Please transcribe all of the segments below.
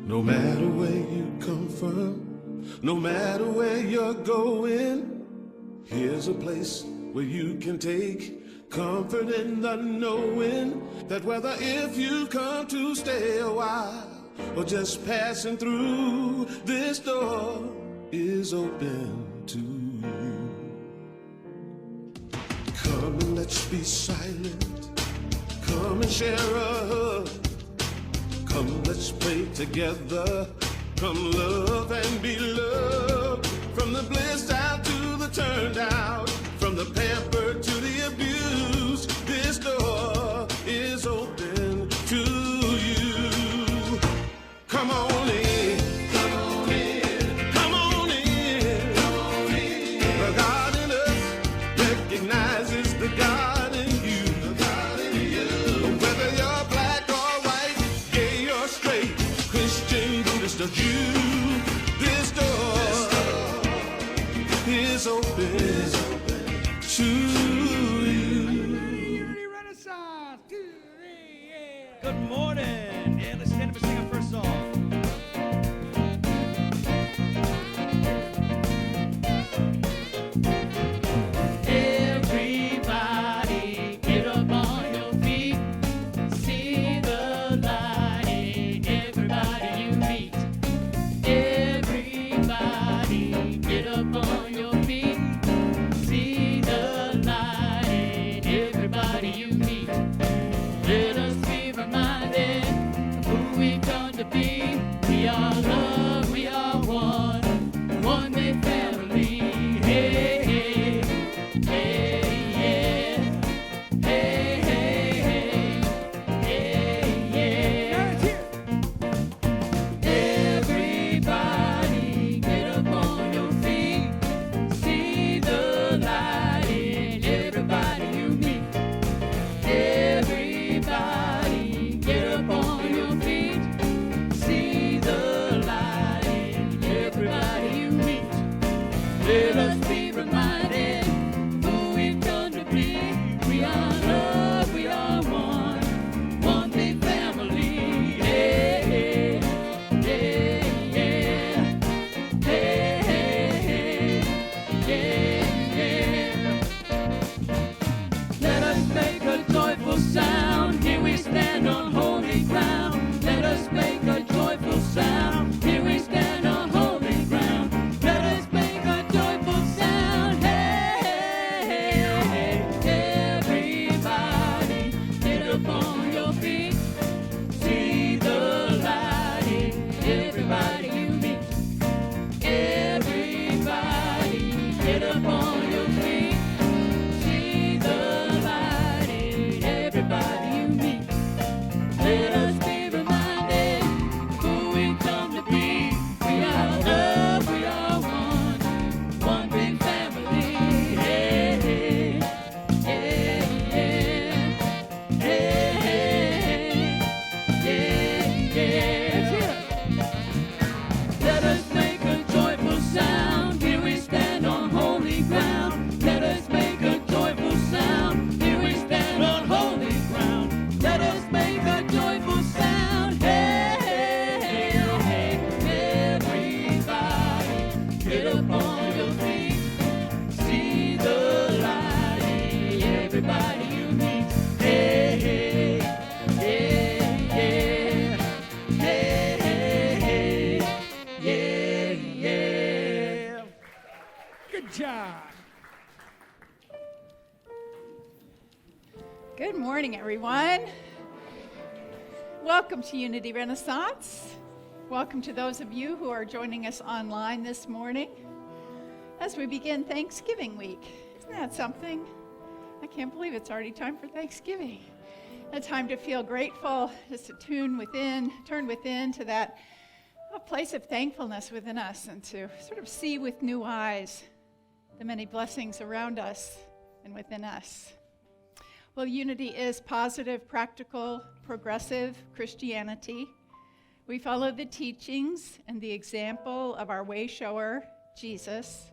No matter where you come from, no matter where you're going, here's a place where you can take comfort in the knowing that whether if you come to stay a while or just passing through, this door is open to you. Come and let's be silent. Come and share a hug. Come, let's pray together. Come, love and be loved. From the blissed out to the turned out, from the pampered to the abused, this door is open to you. Come on in. Come on in. Come on in. Come on in. The God in us recognizes the God in you. The God in you. Whether you're black or white, gay or straight, Christian, Buddhist or Jew, this door is open to you. Unity Renaissance. Good morning. Yeah, let's stand up and sing our first song. Everybody get up on your feet. See the light in everybody you meet. Everybody get up on your feet. See the light in everybody you meet. Let us be reminded of who we've come to be. We are love, we are one big family. Hey, hey, hey, yeah. Hey, hey, hey, yeah. Everybody get up on your feet. See the light in everybody you meet. Everybody get up on your feet. See the light in everybody you meet. Let us be reminded who we've come to be. We are love, we are one big family. Hey, hey, hey, yeah. Hey, hey, hey, yeah, yeah. Let us make a joyful sound. Here we stand on holy ground. Let us make a joyful sound. Here we stand on holy ground. Let us make a joyful sound. Hey, hey, hey, everybody, get up on your feet. See the light in everybody you meet. Everybody, get up on your feet. See the light in everybody you meet. Let us be reminded who we come to be. We are love, we are one big family. Hey, hey, hey, yeah. Hey, hey, yeah, yeah. Let us make a joyful sound. Here we stand on holy ground. Let us make a joyful sound. Here we stand on holy ground. Let us make a joyful sound. Hey, hey, hey, everybody, get up on your feet. See the light in everybody you meet. Hey, hey, hey, yeah. Hey, hey, hey, yeah, yeah. Good job. Good morning, everyone. Welcome to Unity Renaissance. Welcome to those of you who are joining us online this morning as we begin Thanksgiving week. Isn't that something? I can't believe it's already time for Thanksgiving. A time to feel grateful, just to turn within to that place of thankfulness within us and to sort of see with new eyes the many blessings around us and within us. Well, Unity is positive, practical, progressive Christianity. We follow the teachings and the example of our way shower, Jesus,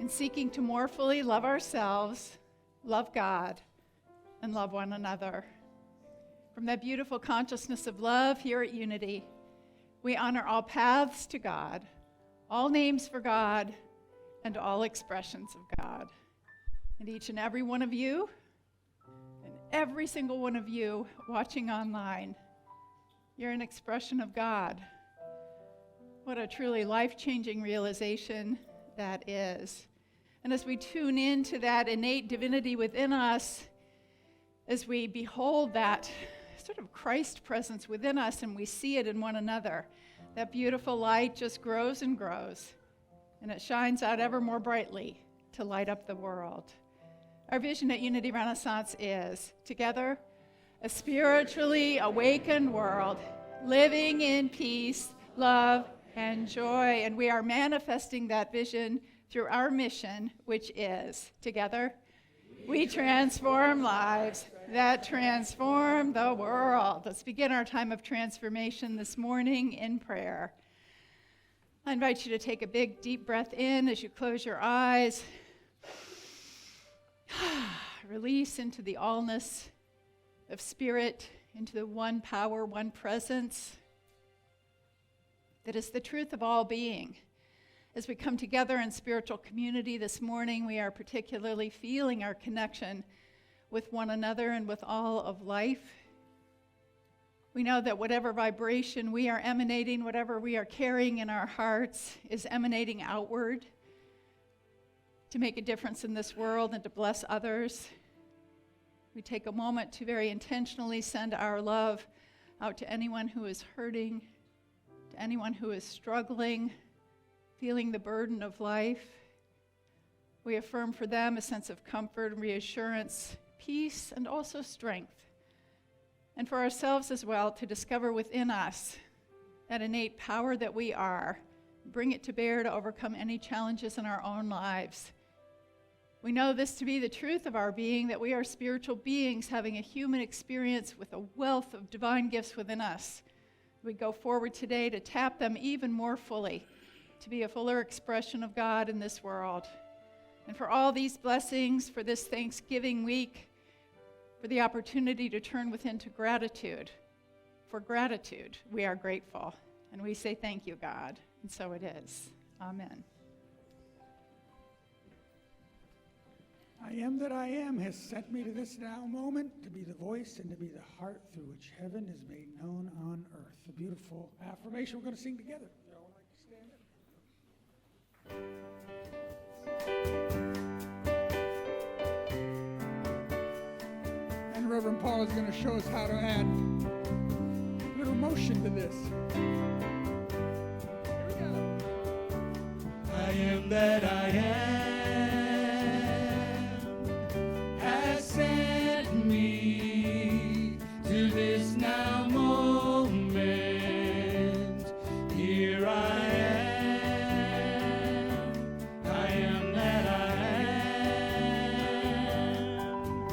in seeking to more fully love ourselves, love God, and love one another. From that beautiful consciousness of love here at Unity, We honor all paths to God, all names for God, and all expressions of God. And each and every one of you, and every single one of you watching online, you're an expression of God. What a truly life-changing realization that is. And as we tune into that innate divinity within us, as we behold that sort of Christ presence within us and we see it in one another, that beautiful light just grows and grows, and it shines out ever more brightly to light up the world. Our vision at Unity Renaissance is, together, a spiritually awakened world, living in peace, love, and joy. And we are manifesting that vision through our mission, which is, together, we transform lives that transform the world. Let's begin our time of transformation this morning in prayer. I invite you to take a big, deep breath in as you close your eyes. Release into the allness of spirit, into the one power, one presence that is the truth of all being. As we come together in spiritual community this morning, we are particularly feeling our connection with one another and with all of life. We know that whatever vibration we are emanating, whatever we are carrying in our hearts, is emanating outward to make a difference in this world and to bless others. We take a moment to very intentionally send our love out to anyone who is hurting, to anyone who is struggling, feeling the burden of life. We affirm for them a sense of comfort and reassurance, peace, and also strength. And for ourselves as well, to discover within us that innate power that we are, bring it to bear to overcome any challenges in our own lives. We know this to be the truth of our being, that we are spiritual beings having a human experience with a wealth of divine gifts within us. We go forward today to tap them even more fully, to be a fuller expression of God in this world. And for all these blessings, for this Thanksgiving week, for the opportunity to turn within to gratitude. For gratitude, we are grateful. And we say thank you, God. And so it is. Amen. I am that I am has sent me to this now moment to be the voice and to be the heart through which heaven is made known on earth. A beautiful affirmation we're going to sing together. You all like to stand up? And Reverend Paula is going to show us how to add a little motion to this. Here we go. I am that I am has sent me to this now moment. Here I am that I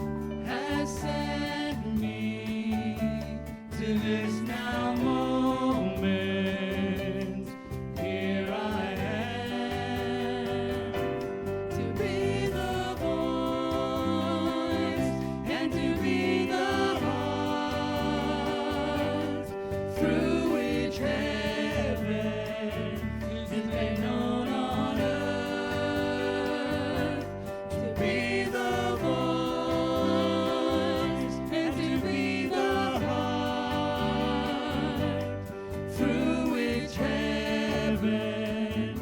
am has sent me to this now moment. Here I am to be the voice and to be the heart through which heaven is made known on earth. To be the voice and to be the heart through which heaven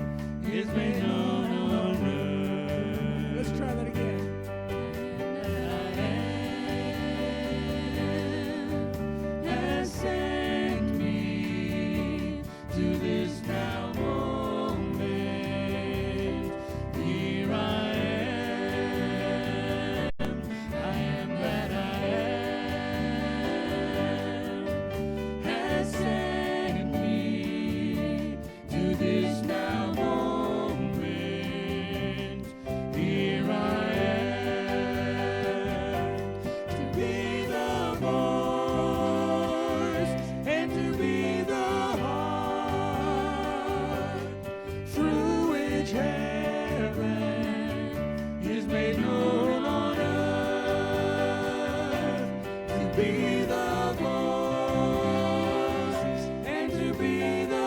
is made known on earth. Let's try that again. Has sent me to this now moment. Here I am that I am. Has sent me to this now moment. Here I am to be the voice and to be the heart through which heaven is made known on earth. To be the voice and to be the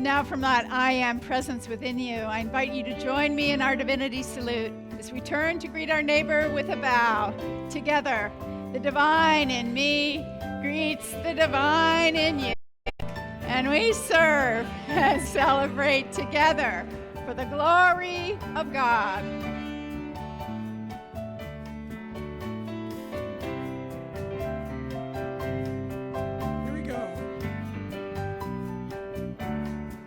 Now from that I am presence within you, I invite you to join me in our divinity salute as we turn to greet our neighbor with a bow. Together, the divine in me greets the divine in you. And we serve and celebrate together for the glory of God. Here we go.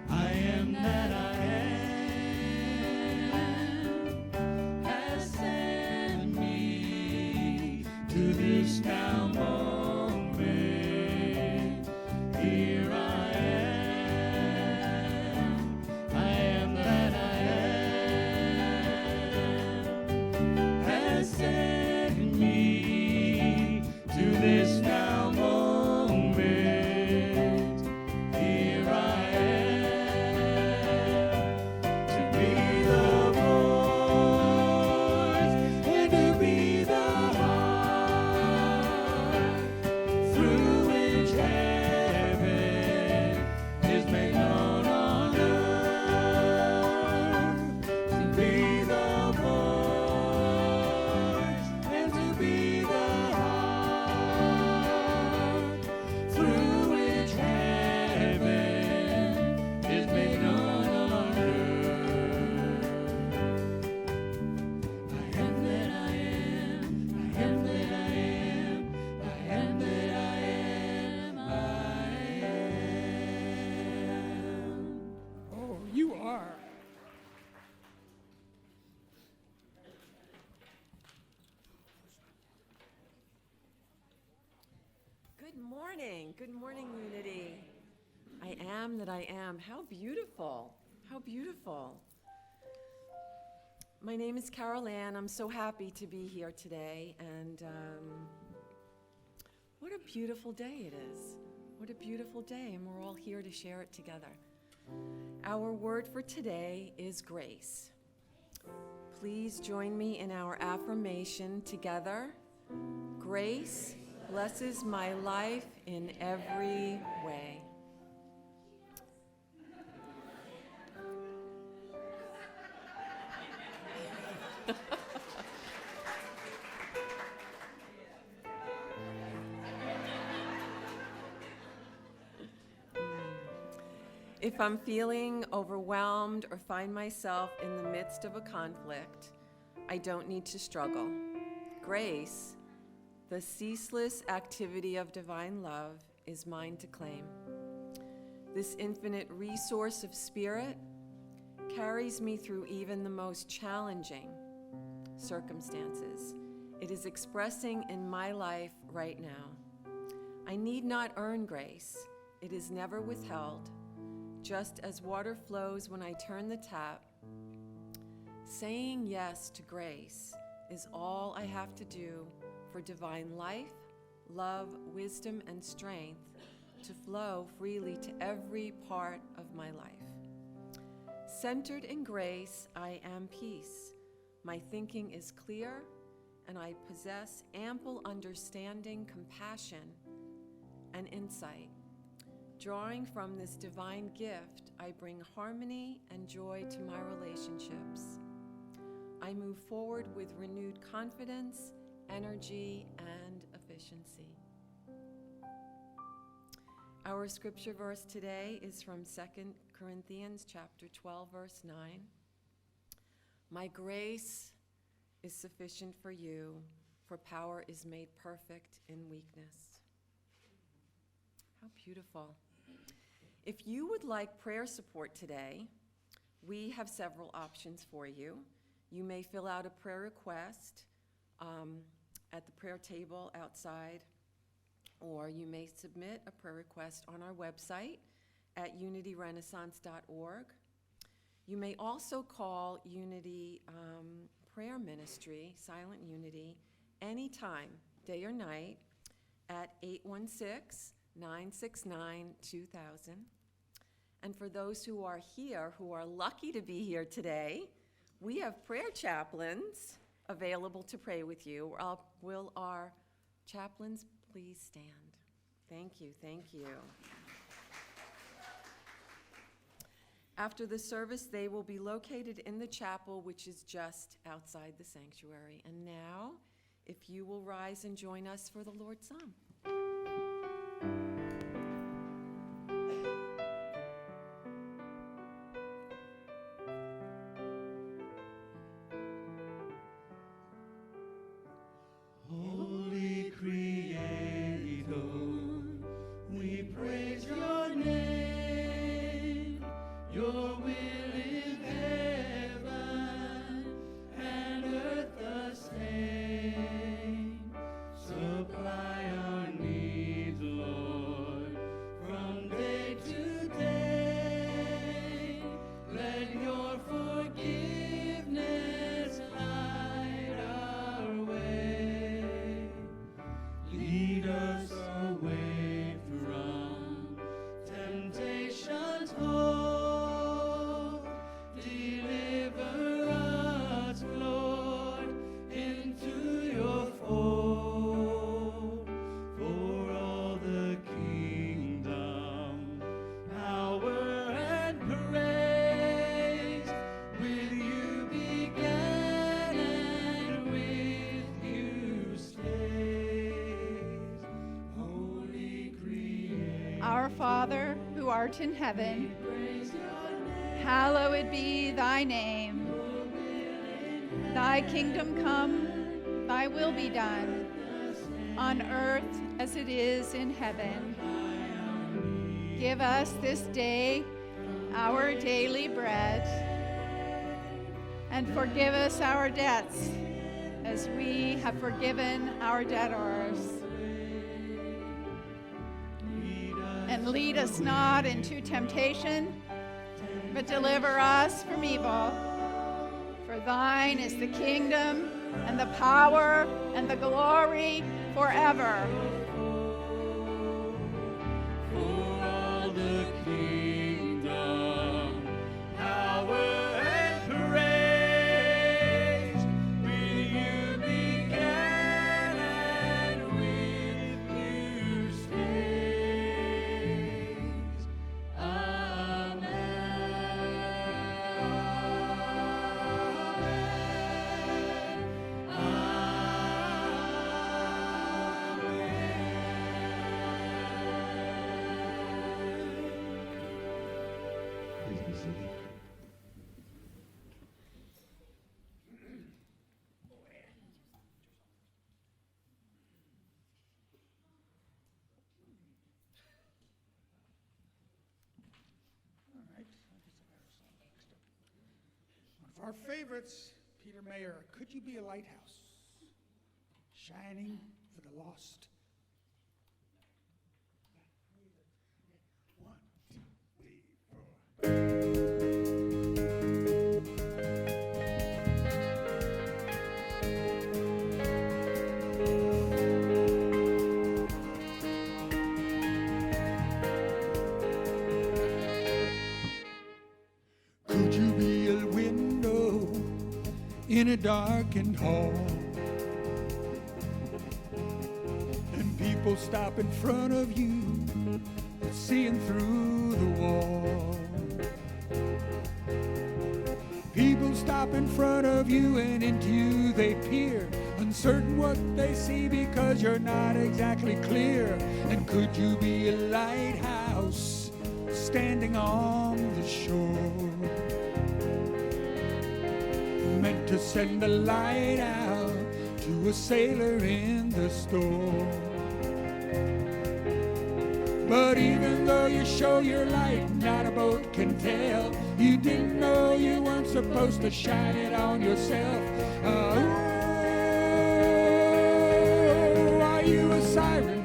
I am that I am has sent me to this now moment. Here I am that I am has sent me to this now moment. Here I am to be the voice and to be the heart through which heaven is made known on earth. To be the voice and to be the heart through which heaven is made known on earth. I am that I am. I am that I am. I am that I am. I am. Oh, you are. Good morning. Good morning, Unity. I am that I am. How beautiful. How beautiful. My name is Carol Ann. I'm so happy to be here today. And what a beautiful day it is. What a beautiful day. And we're all here to share it together. Our word for today is grace. Please join me in our affirmation together. Grace blesses my life in every way. If I'm feeling overwhelmed or find myself in the midst of a conflict, I don't need to struggle. Grace, the ceaseless activity of divine love, is mine to claim. This infinite resource of spirit carries me through even the most challenging circumstances. It is expressing in my life right now. I need not earn grace. It is never withheld. Just as water flows when I turn the tap, saying yes to grace is all I have to do for divine life, love, wisdom, and strength to flow freely to every part of my life. Centered in grace, I am peace. My thinking is clear, and I possess ample understanding, compassion, and insight. Drawing from this divine gift, I bring harmony and joy to my relationships. I move forward with renewed confidence, energy, and efficiency. Our scripture verse today is from 2 Corinthians chapter 12, verse 9. My grace is sufficient for you, for power is made perfect in weakness. How beautiful. If you would like prayer support today, we have several options for you. You may fill out a prayer request at the prayer table outside, or you may submit a prayer request on our website at unityrenaissance.org. You may also call Unity Prayer Ministry, Silent Unity, anytime, day or night, at 816-969-2000. And for those who are here, who are lucky to be here today, we have prayer chaplains available to pray with you. Will our chaplains please stand? Thank you, thank you. After the service, they will be located in the chapel, which is just outside the sanctuary. And now, if you will rise and join us for the Lord's Psalm. Holy Creator, we praise your name. Your will in heaven and earth the same. Supply our needs, Lord, from day to day. Let your forgiveness light our way. Lead us away from temptation's hold. Deliver us, Lord, into your fold. For all the kingdom, power, and praise, with you began and with you stays. Holy Creator, Our Father, who art in heaven, praise your name. hallowed be thy name. Thy kingdom come, thy will be done, on earth as it is in heaven. Give us this day our daily bread, and forgive us our debts as we have forgiven our debtors. And lead us not into temptation, but deliver us from evil. For thine is the kingdom, and the power, and the glory forever. For all the kingdom, power, and praise, with you began and with you stays. All right. One of our favorites, Peter Mayer, Could You Be a Lighthouse? Shining for the lost. One, two, three, four. Could you be a window in a darkened hall? And people stop in front of you, seeing through the wall. People stop in front of you and into you they peer, uncertain what they see because you're not exactly clear. And could you be a lighthouse standing on the shore, meant to send a light out to a sailor in the storm? But even though you show your light, not a boat can tell. You didn't know you weren't supposed to shine it on yourself. Are you a siren?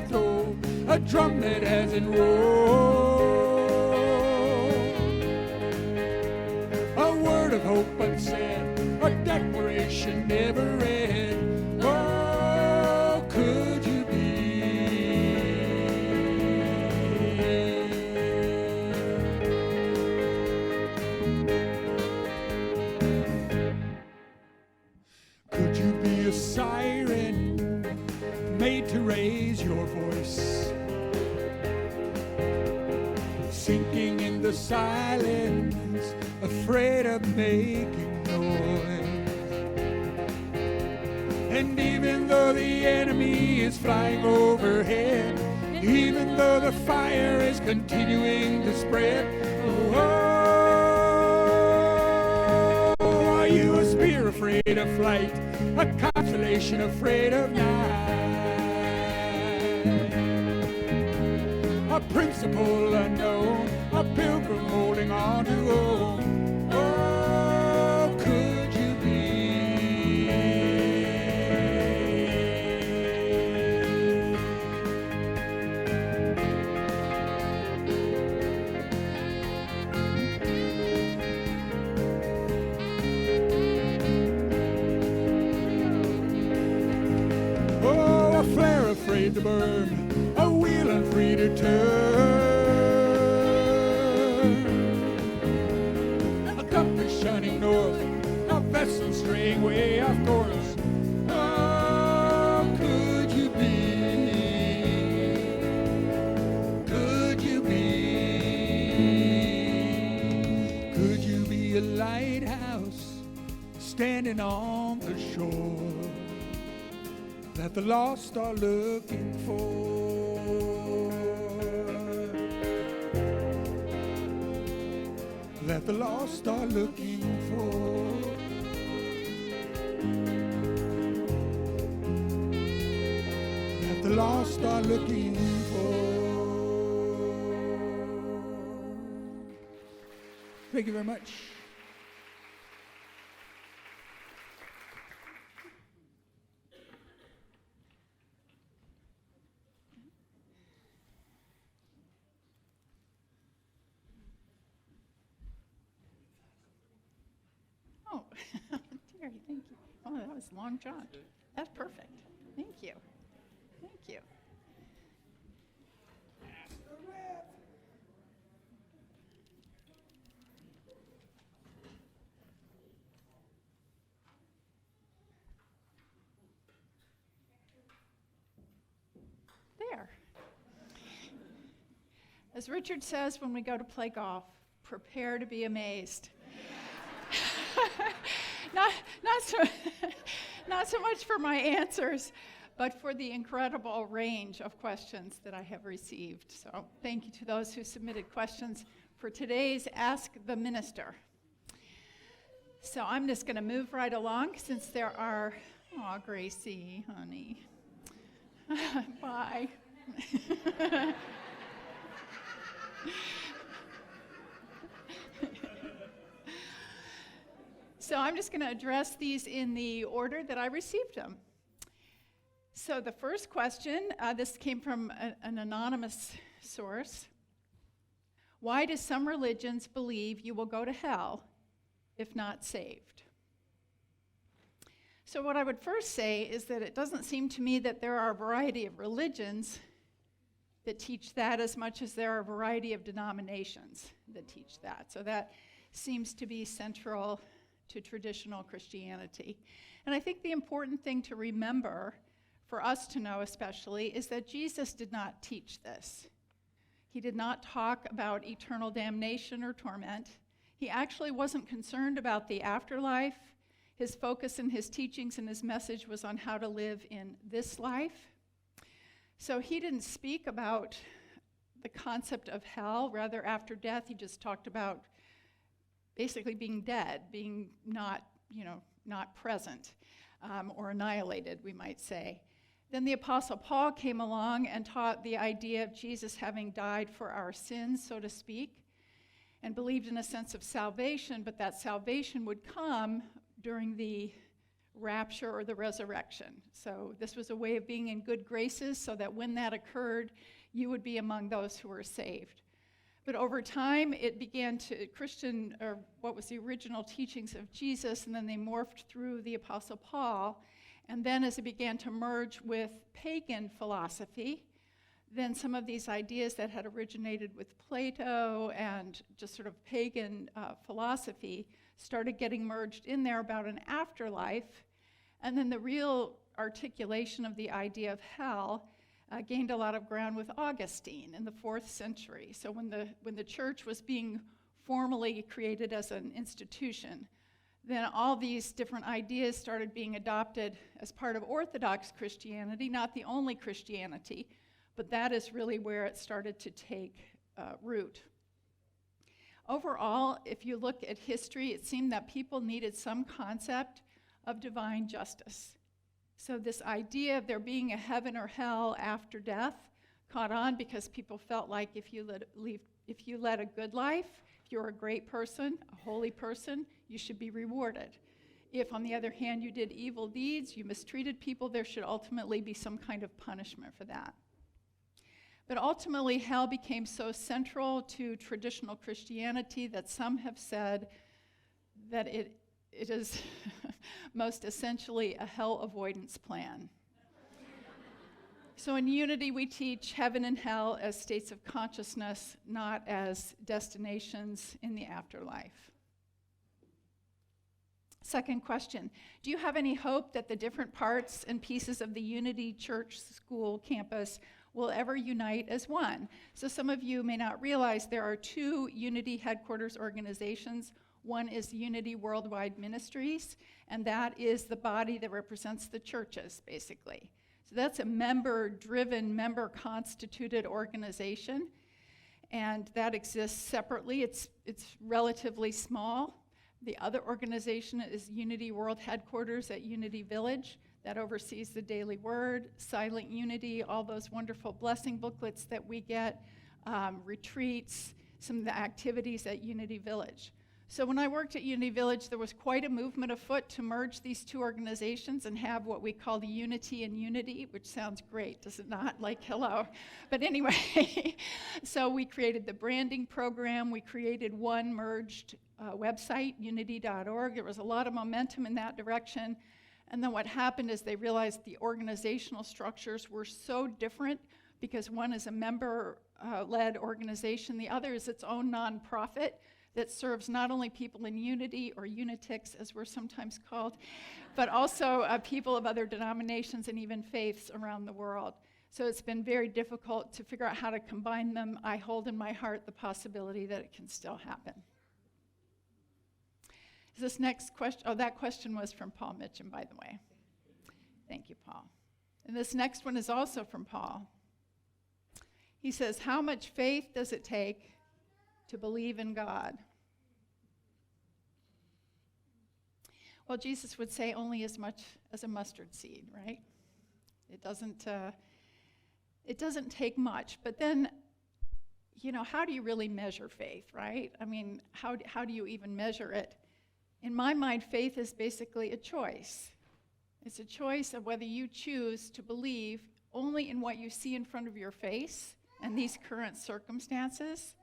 Throw a drum that hasn't rolled. A word of hope unsaid, a declaration never read. Oh, could you be? Could you be a siren made to raise your voice? sinking in the silence, afraid of making noise. And even though the enemy is flying overhead, even though the fire is continuing to spread, are you a spear afraid of flight, a constellation afraid of night, a principle unknown, a pilgrim holding on to home? Oh, could you be? Oh, a flare afraid to burn, a wheel unfree to turn, a compass shining north, a vessel straying way off course. Oh, could you be? Could you be? Could you be a lighthouse standing on the shore that the lost are looking for? That the lost are looking for. That the lost are looking for. Thank you very much. Oh, Terry, thank you. Oh, that was Long John. That's perfect. Thank you. Thank you. There. As Richard says when we go to play golf, prepare to be amazed. Not so much for my answers, but for the incredible range of questions that I have received. So thank you to those who submitted questions for today's Ask the Minister. So I'm just going to move right along since there are, oh, Gracie, honey. Bye. So I'm just going to address these in the order that I received them. So the first question, this came from an anonymous source. Why do some religions believe you will go to hell if not saved? So what I would first say is that it doesn't seem to me that there are a variety of religions that teach that as much as there are a variety of denominations that teach that. So that seems to be central to traditional Christianity. And I think the important thing to remember, for us to know especially, is that Jesus did not teach this. He did not talk about eternal damnation or torment. He actually wasn't concerned about the afterlife. His focus in his teachings and his message was on how to live in this life. So he didn't speak about the concept of hell. Rather, after death, he just talked about basically being dead, being not present, or annihilated, we might say. Then the Apostle Paul came along and taught the idea of Jesus having died for our sins, so to speak, and believed in a sense of salvation, but that salvation would come during the rapture or the resurrection. So this was a way of being in good graces so that when that occurred, you would be among those who were saved. But over time, it began to what was the original teachings of Jesus, and then they morphed through the Apostle Paul. And then as it began to merge with pagan philosophy, then some of these ideas that had originated with Plato and just sort of pagan philosophy started getting merged in there about an afterlife. And then the real articulation of the idea of hell gained a lot of ground with Augustine in the 4th century. So when the church was being formally created as an institution, then all these different ideas started being adopted as part of Orthodox Christianity, not the only Christianity, but that is really where it started to take root. Overall, if you look at history, it seemed that people needed some concept of divine justice. So this idea of there being a heaven or hell after death caught on because people felt like if you led a good life, if you're a great person, a holy person, you should be rewarded. If, on the other hand, you did evil deeds, you mistreated people, there should ultimately be some kind of punishment for that. But ultimately, hell became so central to traditional Christianity that some have said that it is most essentially a hell avoidance plan. So in Unity, we teach heaven and hell as states of consciousness, not as destinations in the afterlife. Second question, do you have any hope that the different parts and pieces of the Unity Church School campus will ever unite as one? So some of you may not realize there are 2 Unity headquarters organizations. One is Unity Worldwide Ministries, and that is the body that represents the churches, basically. So that's a member-driven, member-constituted organization, and that exists separately. It's relatively small. The other organization is Unity World Headquarters at Unity Village. That oversees the Daily Word, Silent Unity, all those wonderful blessing booklets that we get, retreats, some of the activities at Unity Village. So when I worked at Unity Village, there was quite a movement afoot to merge these 2 organizations and have what we call the Unity and Unity, which sounds great, does it not? Like, hello. But anyway, so we created the branding program. We created one merged website, unity.org. There was a lot of momentum in that direction. And then what happened is they realized the organizational structures were so different because one is a member-led organization, the other is its own nonprofit that serves not only people in Unity, or Unitics as we're sometimes called, but also people of other denominations and even faiths around the world. So it's been very difficult to figure out how to combine them. I hold in my heart the possibility that it can still happen. This next question, that question was from Paul Mitchum, by the way. Thank you, Paul. And this next one is also from Paul. He says, how much faith does it take to believe in God? Well, Jesus would say only as much as a mustard seed, right? It doesn't take much. But then, how do you really measure faith, right? I mean, how do you even measure it? In my mind, faith is basically a choice. It's a choice of whether you choose to believe only in what you see in front of your face and these current circumstances,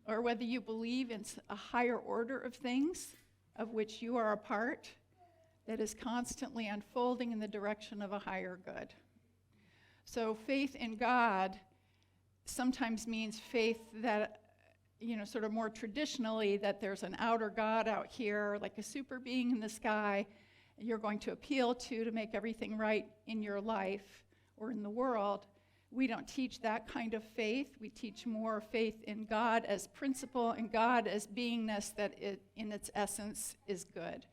or whether you believe in a higher order of things of which you are a part that is constantly unfolding in the direction of a higher good. So faith in God sometimes means faith that, sort of more traditionally, that there's an outer God out here, like a super being in the sky, you're going to appeal to make everything right in your life or in the world. We don't teach that kind of faith. We teach more faith in God as principle and God as beingness that in its essence is good.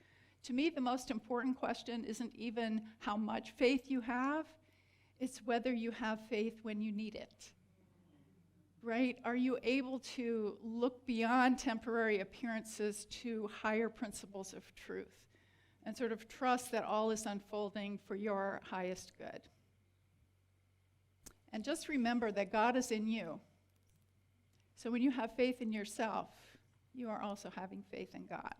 To me, the most important question isn't even how much faith you have, it's whether you have faith when you need it. Right? Are you able to look beyond temporary appearances to higher principles of truth and sort of trust that all is unfolding for your highest good? And just remember that God is in you. So when you have faith in yourself, you are also having faith in God.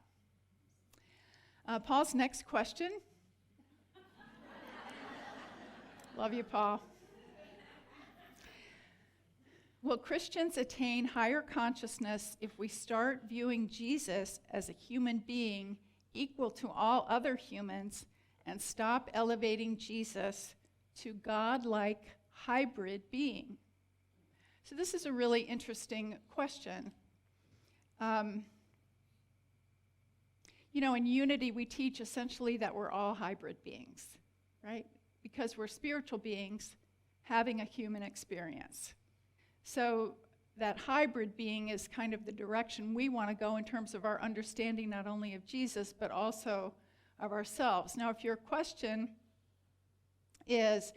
Paul's next question. Love you, Paul. Will Christians attain higher consciousness if we start viewing Jesus as a human being equal to all other humans and stop elevating Jesus to God-like hybrid being? So this is a really interesting question. In Unity, we teach essentially that we're all hybrid beings, right? Because we're spiritual beings, having a human experience. So that hybrid being is kind of the direction we want to go in terms of our understanding not only of Jesus, but also of ourselves. Now, if your question is,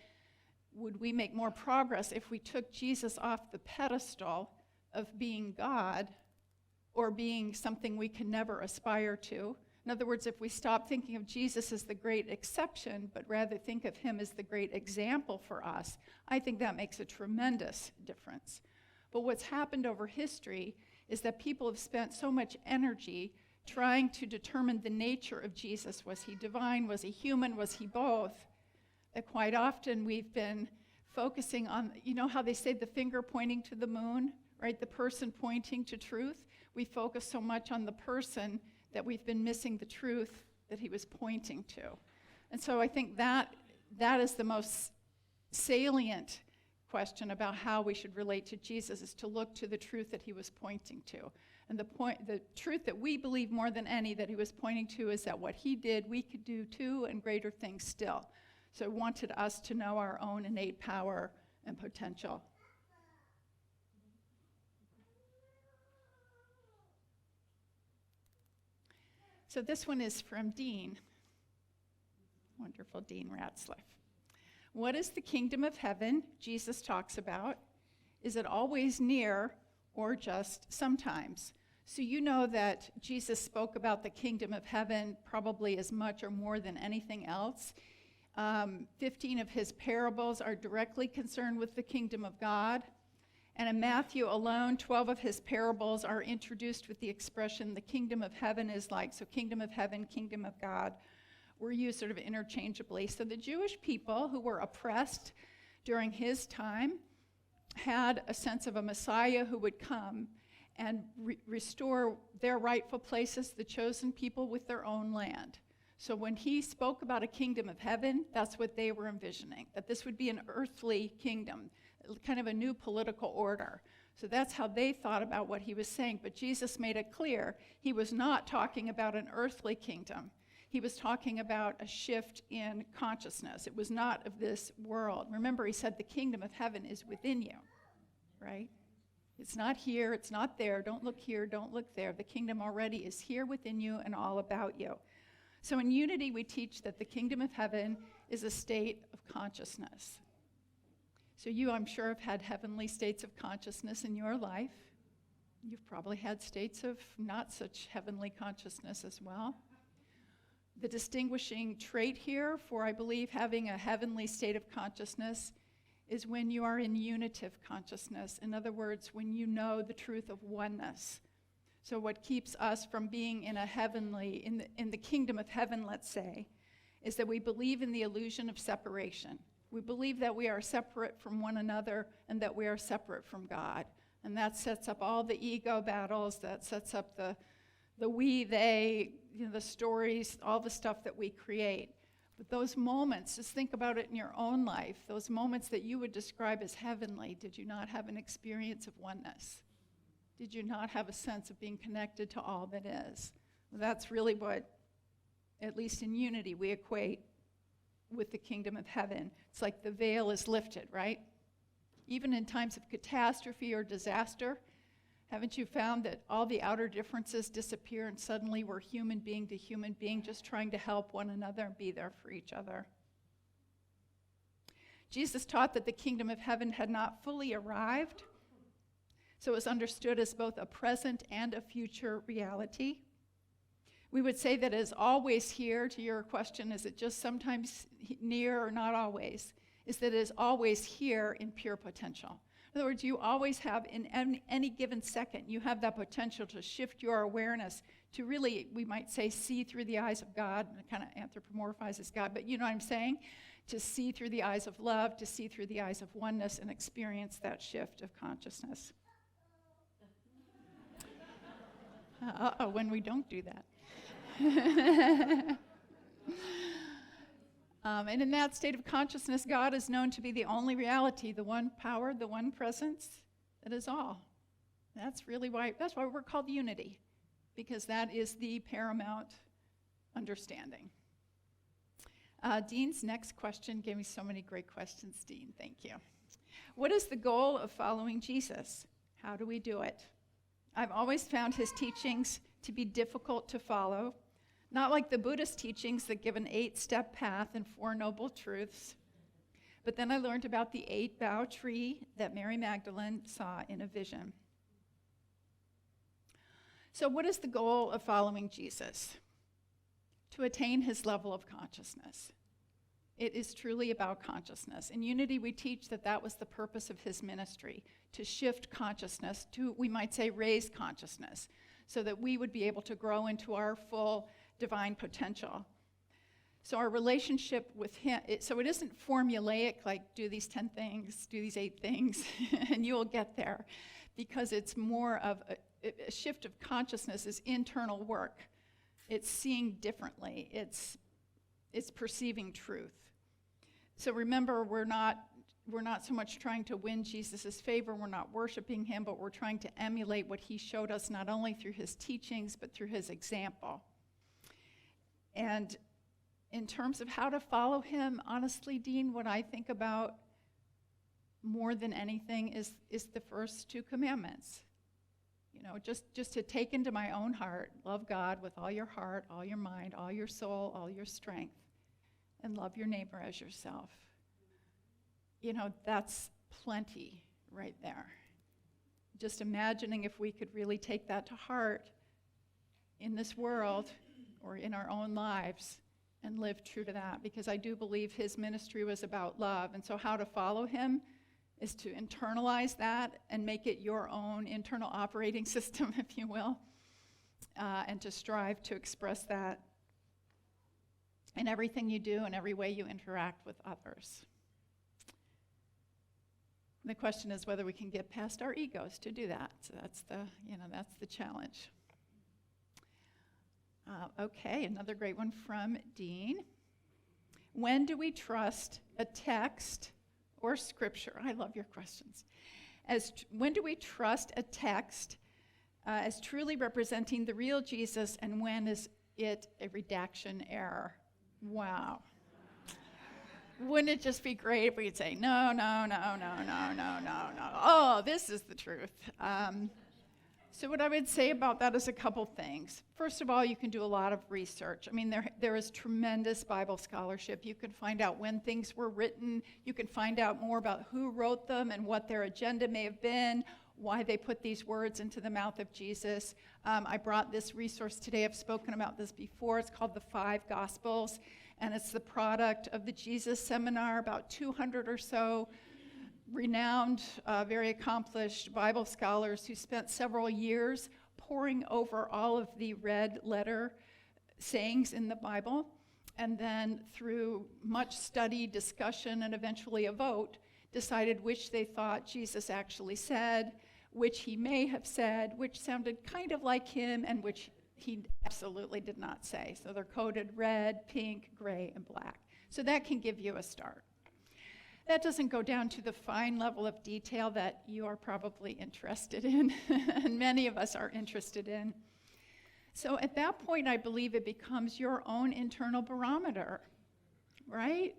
would we make more progress if we took Jesus off the pedestal of being God or being something we can never aspire to? In other words, if we stop thinking of Jesus as the great exception, but rather think of him as the great example for us, I think that makes a tremendous difference. But what's happened over history is that people have spent so much energy trying to determine the nature of Jesus. Was he divine? Was he human? Was he both? That quite often we've been focusing on, you know how they say the finger pointing to the moon, right? The person pointing to truth. We focus so much on the person that we've been missing the truth that he was pointing to. And so I think that is the most salient question about how we should relate to Jesus, is to look to the truth that he was pointing to. And the truth that we believe more than any that he was pointing to is that what he did, we could do too, and greater things still. So he wanted us to know our own innate power and potential. So this one is from Dean. Wonderful Dean Ratzliff. What is the kingdom of heaven Jesus talks about? Is it always near or just sometimes? So you know that Jesus spoke about the kingdom of heaven probably as much or more than anything else. 15 of his parables are directly concerned with the kingdom of God. And in Matthew alone, 12 of his parables are introduced with the expression, the kingdom of heaven is like. So kingdom of heaven, kingdom of God were used sort of interchangeably. So the Jewish people who were oppressed during his time had a sense of a Messiah who would come and restore their rightful places, the chosen people, with their own land. So when he spoke about a kingdom of heaven, that's what they were envisioning, that this would be an earthly kingdom, kind of a new political order. So that's how they thought about what he was saying. But Jesus made it clear he was not talking about an earthly kingdom. He was talking about a shift in consciousness. It was not of this world. Remember, he said the kingdom of heaven is within you, right? It's not here, it's not there. Don't look here, don't look there. The kingdom already is here within you and all about you. So in Unity, we teach that the kingdom of heaven is a state of consciousness. So you, I'm sure, have had heavenly states of consciousness in your life. You've probably had states of not such heavenly consciousness as well. The distinguishing trait here for, I believe, having a heavenly state of consciousness is when you are in unitive consciousness. In other words, when you know the truth of oneness. So what keeps us from being in a heavenly, in the kingdom of heaven, let's say, is that we believe in the illusion of separation. We believe that we are separate from one another and that we are separate from God. And that sets up all the ego battles, that sets up the we, they, the stories, all the stuff that we create. But those moments, just think about it in your own life, those moments that you would describe as heavenly, did you not have an experience of oneness? Did you not have a sense of being connected to all that is? Well, that's really what, at least in Unity, we equate with the kingdom of heaven. It's like the veil is lifted, right? Even in times of catastrophe or disaster, haven't you found that all the outer differences disappear and suddenly we're human being to human being just trying to help one another and be there for each other? Jesus taught that the kingdom of heaven had not fully arrived, so it was understood as both a present and a future reality. We would say that it is always here. To your question, is it just sometimes near or not always? Is that it is always here in pure potential. In other words, you always have, in any given second, you have that potential to shift your awareness to really, we might say, see through the eyes of God, and it kind of anthropomorphizes God, but you know what I'm saying? To see through the eyes of love, to see through the eyes of oneness, and experience that shift of consciousness. When we don't do that. And in that state of consciousness, God is known to be the only reality, the one power, the one presence that is all. That's why we're called Unity, because that is the paramount understanding. Dean's next question gave me so many great questions, Dean. Thank you. What is the goal of following Jesus? How do we do it? I've always found his teachings to be difficult to follow, not like the Buddhist teachings that give an 8-step path and 4 noble truths. But then I learned about the 8-bough tree that Mary Magdalene saw in a vision. So what is the goal of following Jesus? To attain his level of consciousness. It is truly about consciousness. In Unity, we teach that that was the purpose of his ministry, to shift consciousness, to, we might say, raise consciousness, so that we would be able to grow into our full divine potential. So our relationship with him, so it isn't formulaic, like do these 10 things, do these 8 things, and you will get there, because it's more of a shift of consciousness is internal work. It's seeing differently. It's perceiving truth. So remember, we're not so much trying to win Jesus' favor. We're not worshiping him, but we're trying to emulate what he showed us, not only through his teachings, but through his example. And in terms of how to follow him, honestly, Dean, what I think about more than anything is the first 2 commandments. You know, just to take into my own heart, love God with all your heart, all your mind, all your soul, all your strength, and love your neighbor as yourself. You know, that's plenty right there. Just imagining if we could really take that to heart in this world or in our own lives and live true to that, because I do believe his ministry was about love. And so how to follow him is to internalize that and make it your own internal operating system, if you will, and to strive to express that in everything you do and every way you interact with others. The question is whether we can get past our egos to do that. So that's the challenge. Okay, another great one from Dean. When do we trust a text or scripture? I love your questions. When do we trust a text as truly representing the real Jesus, and when is it a redaction error? Wow. Wouldn't it just be great if we could say, no. Oh, this is the truth. So what I would say about that is a couple things. First of all, you can do a lot of research. I mean, there is tremendous Bible scholarship. You can find out when things were written. You can find out more about who wrote them and what their agenda may have been, why they put these words into the mouth of Jesus. I brought this resource today. I've spoken about this before. It's called The 5 Gospels, and it's the product of the Jesus Seminar, about 200 or so renowned, very accomplished Bible scholars who spent several years poring over all of the red letter sayings in the Bible, and then through much study, discussion, and eventually a vote, decided which they thought Jesus actually said, which he may have said, which sounded kind of like him, and which he absolutely did not say. So they're coded red, pink, gray, and black. So that can give you a start. That doesn't go down to the fine level of detail that you are probably interested in, and many of us are interested in. So at that point, I believe it becomes your own internal barometer, right?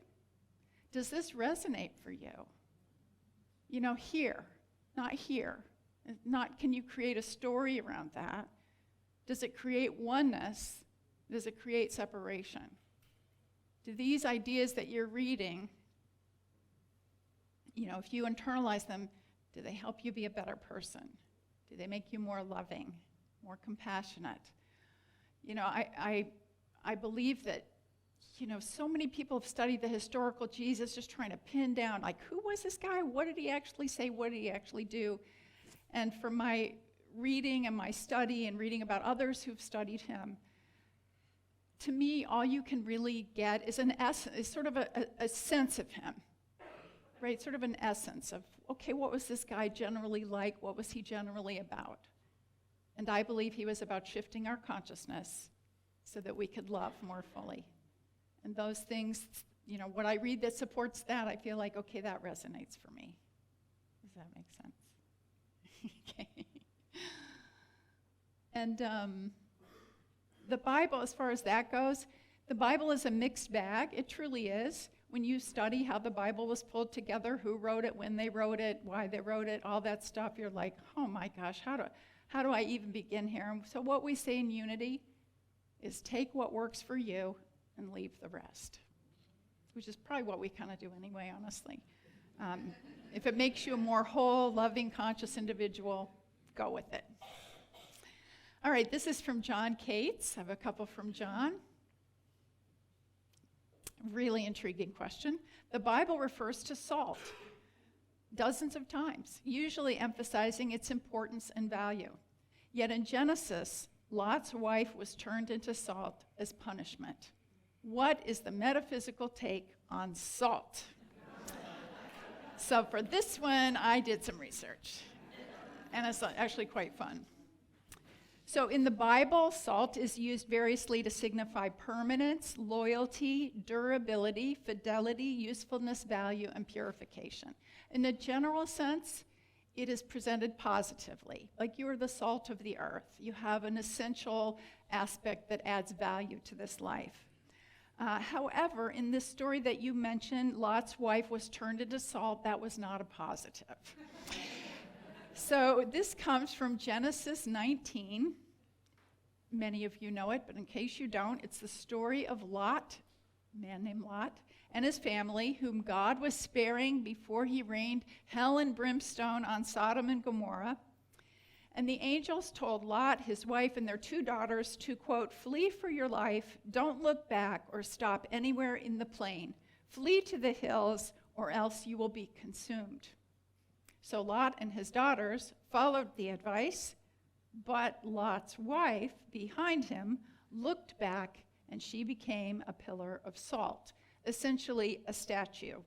Does this resonate for you? You know, here, not here. Not can you create a story around that? Does it create oneness? Does it create separation? Do these ideas that you're reading, you know, if you internalize them, do they help you be a better person? Do they make you more loving, more compassionate? You know, I believe that, you know, so many people have studied the historical Jesus just trying to pin down, like, who was this guy? What did he actually say? What did he actually do? And from my reading and my study and reading about others who've studied him, to me, all you can really get is an essence, is sort of a sense of him. Right, sort of an essence of, okay, what was this guy generally like? What was he generally about? And I believe he was about shifting our consciousness so that we could love more fully. And those things, you know, what I read that supports that, I feel like, okay, that resonates for me. Does that make sense? Okay. And the Bible, as far as that goes, the Bible is a mixed bag. It truly is. when you study how the Bible was pulled together, who wrote it, when they wrote it, why they wrote it, all that stuff, you're like, oh my gosh, how do I even begin here? And so what we say in Unity is take what works for you and leave the rest, which is probably what we kind of do anyway, honestly. If it makes you a more whole, loving, conscious individual, go with it. All right, this is from John Cates. I have a couple from John. Really intriguing question. The Bible refers to salt dozens of times, usually emphasizing its importance and value. Yet in Genesis, Lot's wife was turned into salt as punishment. What is the metaphysical take on salt? So for this one, I did some research, and it's actually quite fun. So in the Bible, salt is used variously to signify permanence, loyalty, durability, fidelity, usefulness, value, and purification. In a general sense, it is presented positively, like you are the salt of the earth. You have an essential aspect that adds value to this life. However, in this story that you mentioned, Lot's wife was turned into salt. That was not a positive. So this comes from Genesis 19. Many of you know it, but in case you don't, it's the story of Lot, a man named Lot, and his family, whom God was sparing before he rained hell and brimstone on Sodom and Gomorrah. And the angels told Lot, his wife, and their 2 daughters to, quote, flee for your life, don't look back or stop anywhere in the plain. Flee to the hills, or else you will be consumed. So Lot and his daughters followed the advice, but Lot's wife, behind him, looked back, and she became a pillar of salt, essentially a statue.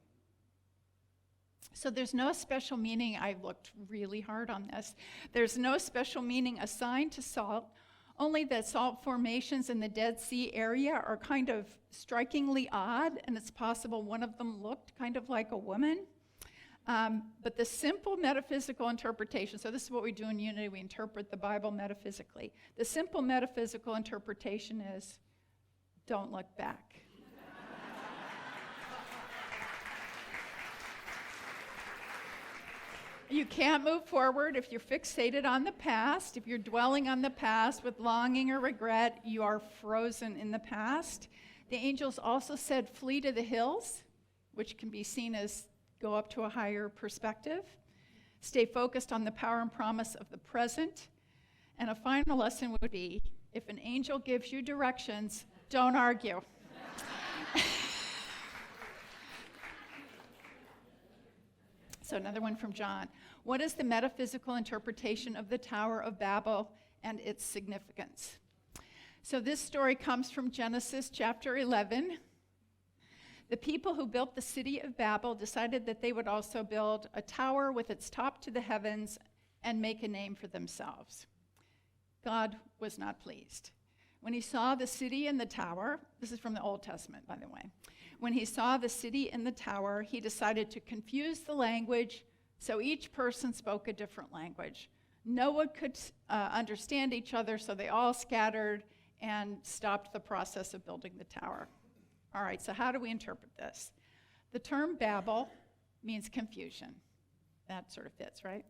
So there's no special meaning. I looked really hard on this. There's no special meaning assigned to salt, only that salt formations in the Dead Sea area are kind of strikingly odd, and it's possible one of them looked kind of like a woman. But the simple metaphysical interpretation, so this is what we do in Unity, we interpret the Bible metaphysically. The simple metaphysical interpretation is, don't look back. You can't move forward if you're fixated on the past. If you're dwelling on the past with longing or regret, you are frozen in the past. The angels also said, flee to the hills, which can be seen as go up to a higher perspective. Stay focused on the power and promise of the present. And a final lesson would be, if an angel gives you directions, don't argue. So another one from John. What is the metaphysical interpretation of the Tower of Babel and its significance? So this story comes from Genesis chapter 11. The people who built the city of Babel decided that they would also build a tower with its top to the heavens and make a name for themselves. God was not pleased. When he saw the city and the tower, this is from the Old Testament, by the way. When he saw the city and the tower, he decided to confuse the language, so each person spoke a different language. No one could understand each other, so they all scattered and stopped the process of building the tower. All right, so how do we interpret this? The term Babel means confusion. That sort of fits, right?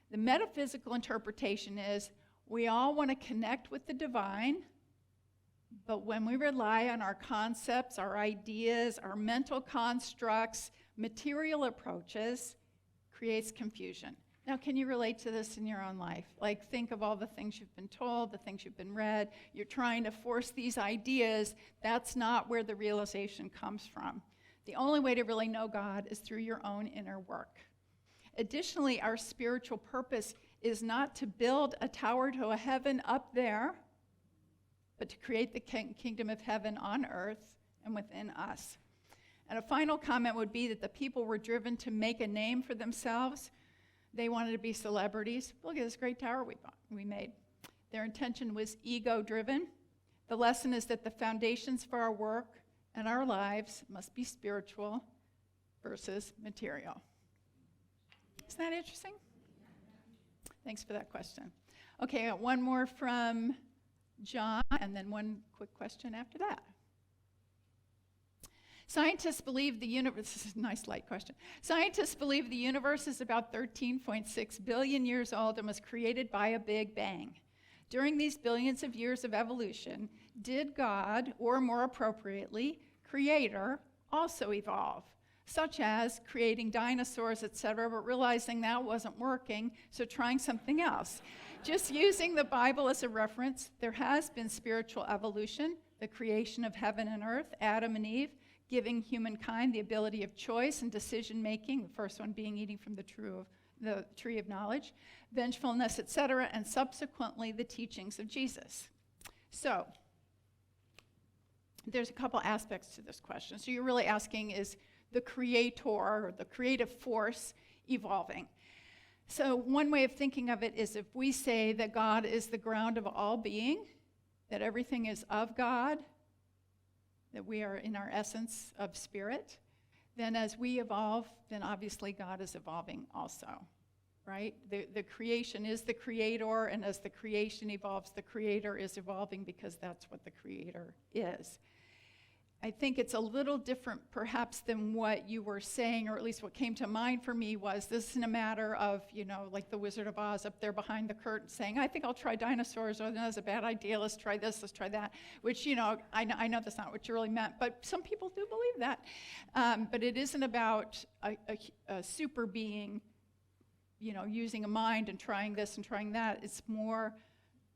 The metaphysical interpretation is we all want to connect with the divine, but when we rely on our concepts, our ideas, our mental constructs, material approaches, creates confusion. Now, can you relate to this in your own life? Like, think of all the things you've been told, the things you've been read. You're trying to force these ideas. That's not where the realization comes from. The only way to really know God is through your own inner work. Additionally, our spiritual purpose is not to build a tower to a heaven up there, but to create the kingdom of heaven on earth and within us. And a final comment would be that the people were driven to make a name for themselves. They wanted to be celebrities. Look at this great tower we made. Their intention was ego-driven. The lesson is that the foundations for our work and our lives must be spiritual versus material. Isn't that interesting? Thanks for that question. Okay, I got one more from John, and then one quick question after that. Scientists believe the universe, this is a nice light question. Scientists believe the universe is about 13.6 billion years old and was created by a big bang. During these billions of years of evolution, did God, or more appropriately, Creator, also evolve? Such as creating dinosaurs, etc., but realizing that wasn't working, so trying something else. Just using the Bible as a reference, there has been spiritual evolution, the creation of heaven and earth, Adam and Eve, giving humankind the ability of choice and decision-making, the first one being eating from the tree of knowledge, vengefulness, etc., and subsequently the teachings of Jesus. So, there's a couple aspects to this question. So you're really asking, is the creator or the creative force evolving? So one way of thinking of it is if we say that God is the ground of all being, that everything is of God, that we are in our essence of spirit, then as we evolve, then obviously God is evolving also, right? The creation is the creator, and as the creation evolves, the creator is evolving because that's what the creator is. I think it's a little different perhaps than what you were saying, or at least what came to mind for me was this isn't a matter of, like the Wizard of Oz up there behind the curtain saying, I think I'll try dinosaurs, or that's a bad idea, let's try this, let's try that, which, I know that's not what you really meant, but some people do believe that. But it isn't about a super being, using a mind and trying this and trying that. It's more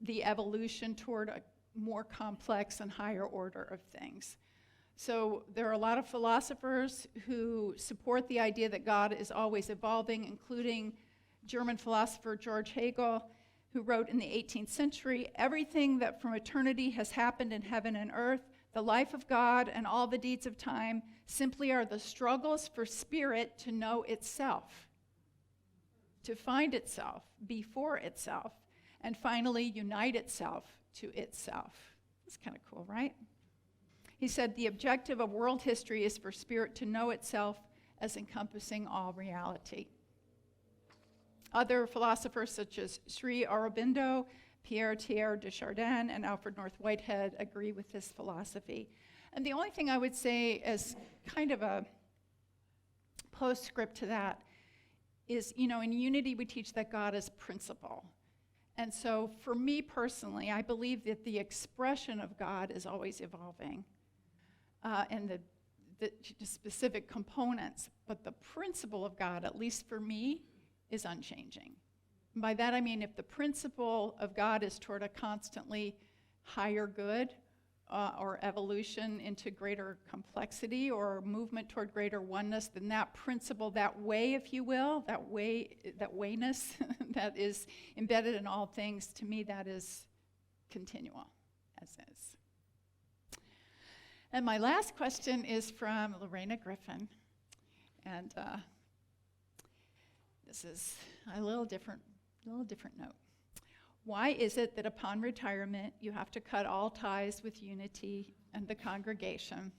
the evolution toward a more complex and higher order of things. So there are a lot of philosophers who support the idea that God is always evolving, including German philosopher George Hegel, who wrote in the 18th century, everything that from eternity has happened in heaven and earth, the life of God and all the deeds of time, simply are the struggles for spirit to know itself, to find itself before itself, and finally unite itself to itself. That's kind of cool, right? He said, the objective of world history is for spirit to know itself as encompassing all reality. Other philosophers such as Sri Aurobindo, Pierre Teilhard de Chardin, and Alfred North Whitehead agree with this philosophy. And the only thing I would say as kind of a postscript to that is, in Unity we teach that God is principle. And so for me personally, I believe that the expression of God is always evolving. And the specific components, but the principle of God, at least for me, is unchanging. And by that I mean if the principle of God is toward a constantly higher good, or evolution into greater complexity, or movement toward greater oneness, then that principle, that way, if you will, that wayness that is embedded in all things, to me that is continual, as is. And my last question is from Lorena Griffin. And this is a little different note. Why is it that upon retirement you have to cut all ties with Unity and the congregation?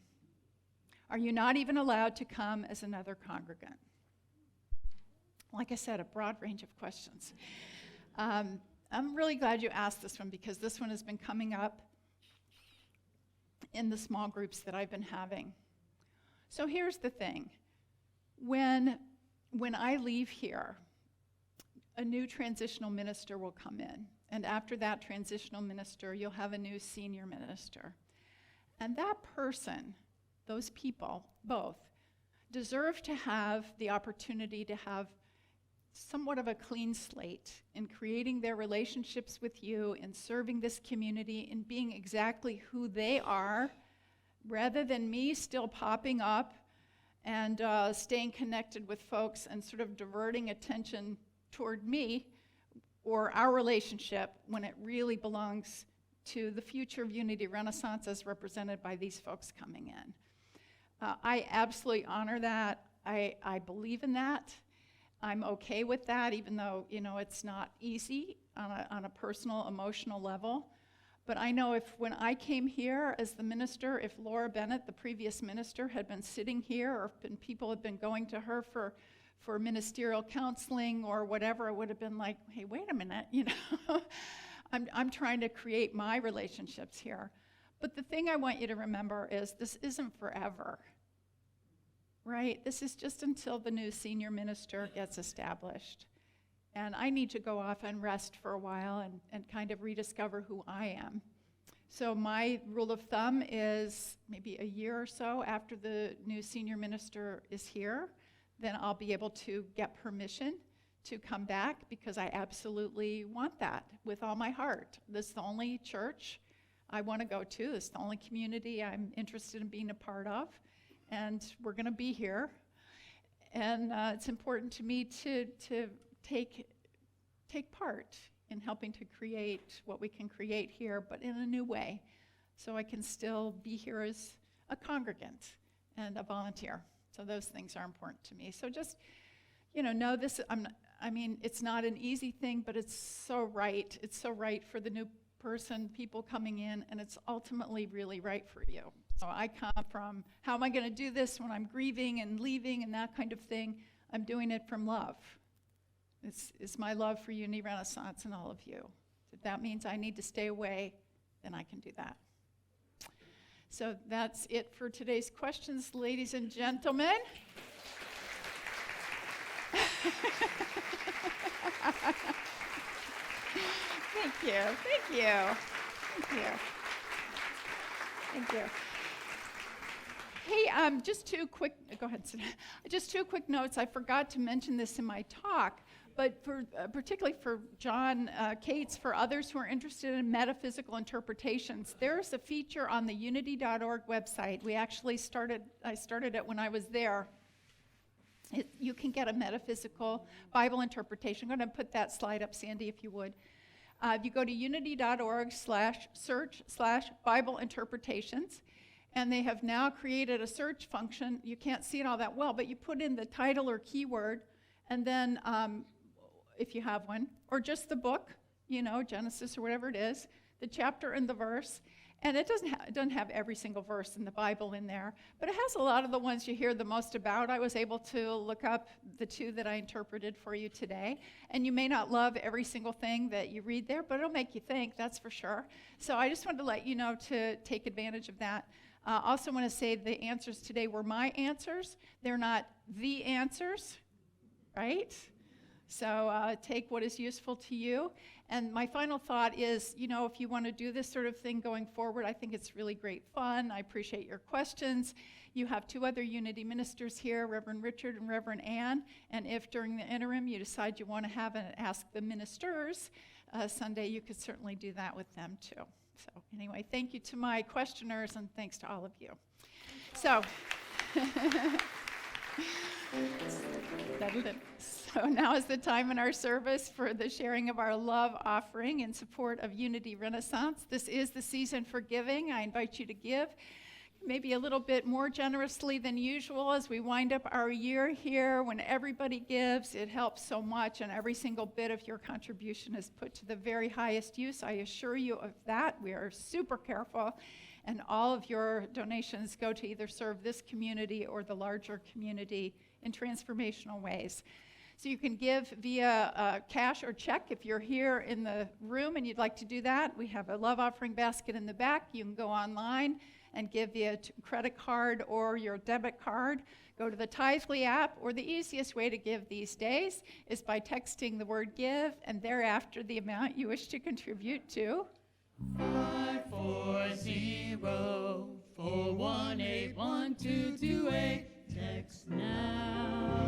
Are you not even allowed to come as another congregant? Like I said, a broad range of questions. I'm really glad you asked this one because this one has been coming up in the small groups that I've been having. So here's the thing. When I leave here, a new transitional minister will come in. And after that transitional minister, you'll have a new senior minister. And that person, those people, both, deserve to have the opportunity to have somewhat of a clean slate in creating their relationships with you, in serving this community, in being exactly who they are, rather than me still popping up and staying connected with folks and sort of diverting attention toward me or our relationship when it really belongs to the future of Unity Renaissance as represented by these folks coming in. I absolutely honor that. I believe in that. I'm okay with that, even though, it's not easy on a personal, emotional level. But I know when I came here as the minister, if Laura Bennett, the previous minister, had been sitting here, or if people had been going to her for ministerial counseling or whatever, it would have been like, hey, wait a minute, I'm trying to create my relationships here. But the thing I want you to remember is this isn't forever. right? This is just until the new senior minister gets established. And I need to go off and rest for a while and kind of rediscover who I am. So my rule of thumb is maybe a year or so after the new senior minister is here, then I'll be able to get permission to come back, because I absolutely want that with all my heart. This is the only church I want to go to. This is the only community I'm interested in being a part of. And we're going to be here. And it's important to me to take part in helping to create what we can create here, but in a new way, so I can still be here as a congregant and a volunteer. So those things are important to me. So just, know this. It's not an easy thing, but it's so right. It's so right for the new person, people coming in, and it's ultimately really right for you. So I come from, how am I going to do this when I'm grieving and leaving and that kind of thing? I'm doing it from love. It's my love for Unity Renaissance and all of you. If that means I need to stay away, then I can do that. So that's it for today's questions, ladies and gentlemen. Thank you. Hey, just two quick notes. I forgot to mention this in my talk, but particularly for John Cates, for others who are interested in metaphysical interpretations, there's a feature on the unity.org website. I started it when I was there. You can get a metaphysical Bible interpretation. I'm going to put that slide up, Sandy, if you would. You go to unity.org/search/Bible interpretations, and they have now created a search function. You can't see it all that well, but you put in the title or keyword, and then if you have one, or just the book, Genesis or whatever it is, the chapter and the verse. And it doesn't have every single verse in the Bible in there, but it has a lot of the ones you hear the most about. I was able to look up the two that I interpreted for you today. And you may not love every single thing that you read there, but it'll make you think, that's for sure. So I just wanted to let you know to take advantage of that. Also want to say the answers today were my answers. They're not the answers, right? So take what is useful to you. And my final thought is, if you want to do this sort of thing going forward, I think it's really great fun. I appreciate your questions. You have two other Unity ministers here, Reverend Richard and Reverend Ann. And if during the interim you decide you want to have an Ask the Ministers Sunday, you could certainly do that with them too. So anyway, thank you to my questioners, and thanks to all of you. So... So now is the time in our service for the sharing of our love offering in support of Unity Renaissance. This is the season for giving. I invite you to give maybe a little bit more generously than usual as we wind up our year here. When everybody gives, it helps so much, and every single bit of your contribution is put to the very highest use. I assure you of that. We are super careful. And all of your donations go to either serve this community or the larger community in transformational ways. So you can give via cash or check if you're here in the room and you'd like to do that. We have a love offering basket in the back. You can go online and give via credit card or your debit card. Go to the Tithely app, or the easiest way to give these days is by texting the word give and thereafter the amount you wish to contribute to 540-418-1228. Text now.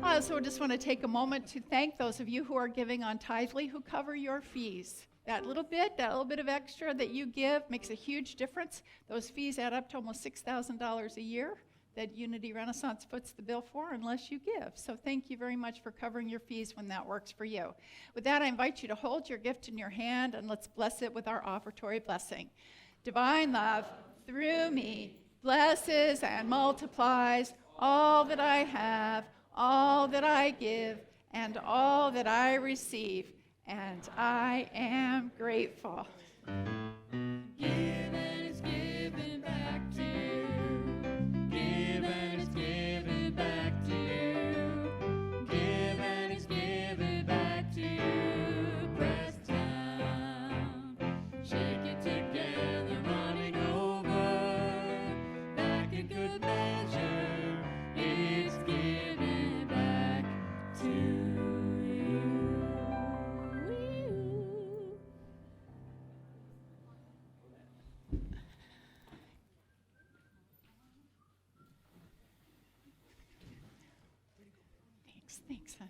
I also just want to take a moment to thank those of you who are giving on Tithely who cover your fees. That little bit of extra that you give makes a huge difference. Those fees add up to almost $6,000 a year that Unity Renaissance puts the bill for unless you give. So thank you very much for covering your fees when that works for you. With that, I invite you to hold your gift in your hand and let's bless it with our offertory blessing. Divine love, through me, blesses and multiplies all that I have, all that I give, and all that I receive, and I am grateful. Give and it's given back to you. Give and it's given back to you. Give and it's given back to you. Press down, shake it together, running over. Back in good measure, Thanks, hon.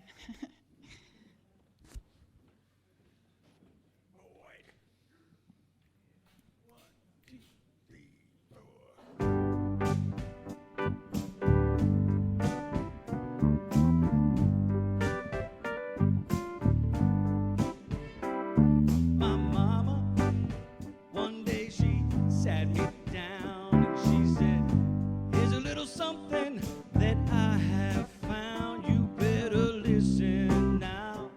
My mama, one day she sat me down and she said, here's a little something that I have found. You better listen now.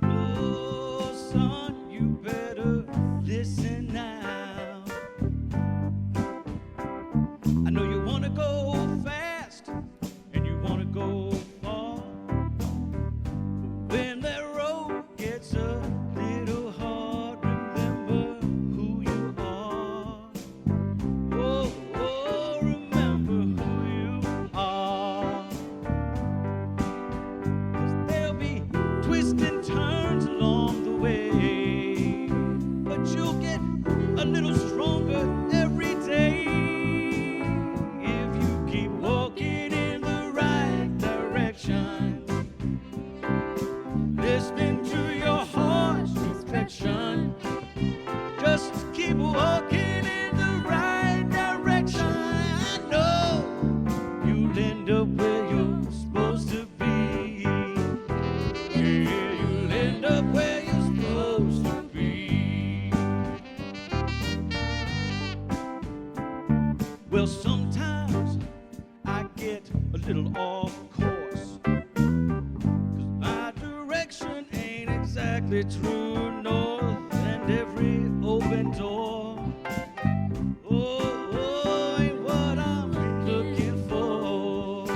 Oh, son, you better listen now. I know you want to go fast and you want to go far. When that road gets a little hard, remember who you are. Oh, oh, remember who you are. 'Cause there'll be twists and turns along the way, but you'll get a little stronger every day if you keep walking in the right direction. Listening to your heart's reflection. Just keep walking in the right direction. I know you'll end up where you're supposed to be. Yeah, you'll end up where you're supposed to be. Well, sometimes I get a little off course. 'Cause my direction ain't exactly true north, and every open door, oh, ain't what I'm looking for.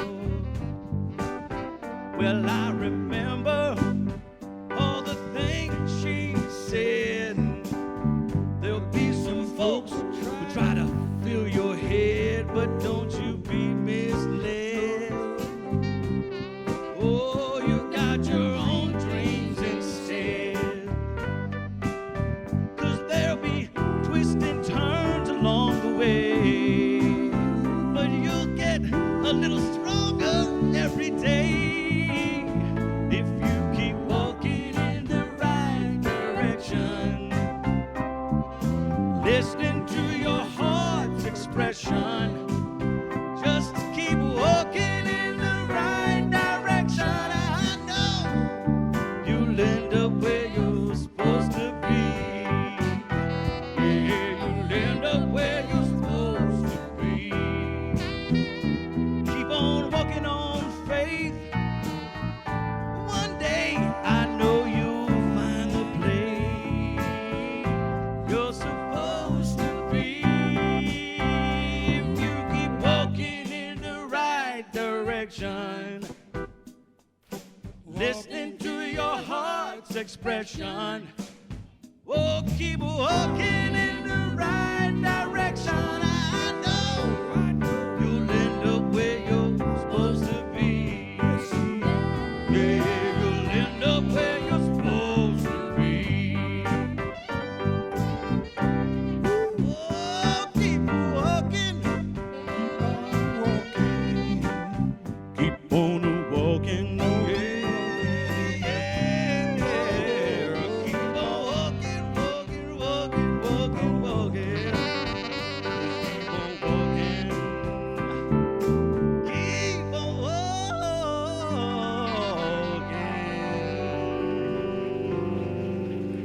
Well, I remember all the things she said. There'll be some folks who try to fill your head, but don't you be misled. Oh, you got your own dreams instead. 'Cause there'll be twists and turns along the way, but you'll get a little stronger every day if you keep walking in the right direction. Listening to your heart's expression. Just keep walking in the right direction. I know you'll end up where you're supposed to be. Yeah, you'll end up where you're supposed to be. Keep on walking on faith. One day I know you'll find the place you're supposed to be. If you keep walking in the right direction, listening to your heart's expression. Oh, keep walking in the right direction. I know you'll end up where you're supposed to be. Yeah, you'll end up where you're supposed to be. Oh, keep walking. Keep on walking. Yeah, yeah. Keep on walking, walking, walking, walking, walking. Keep on walking. Keep on walking.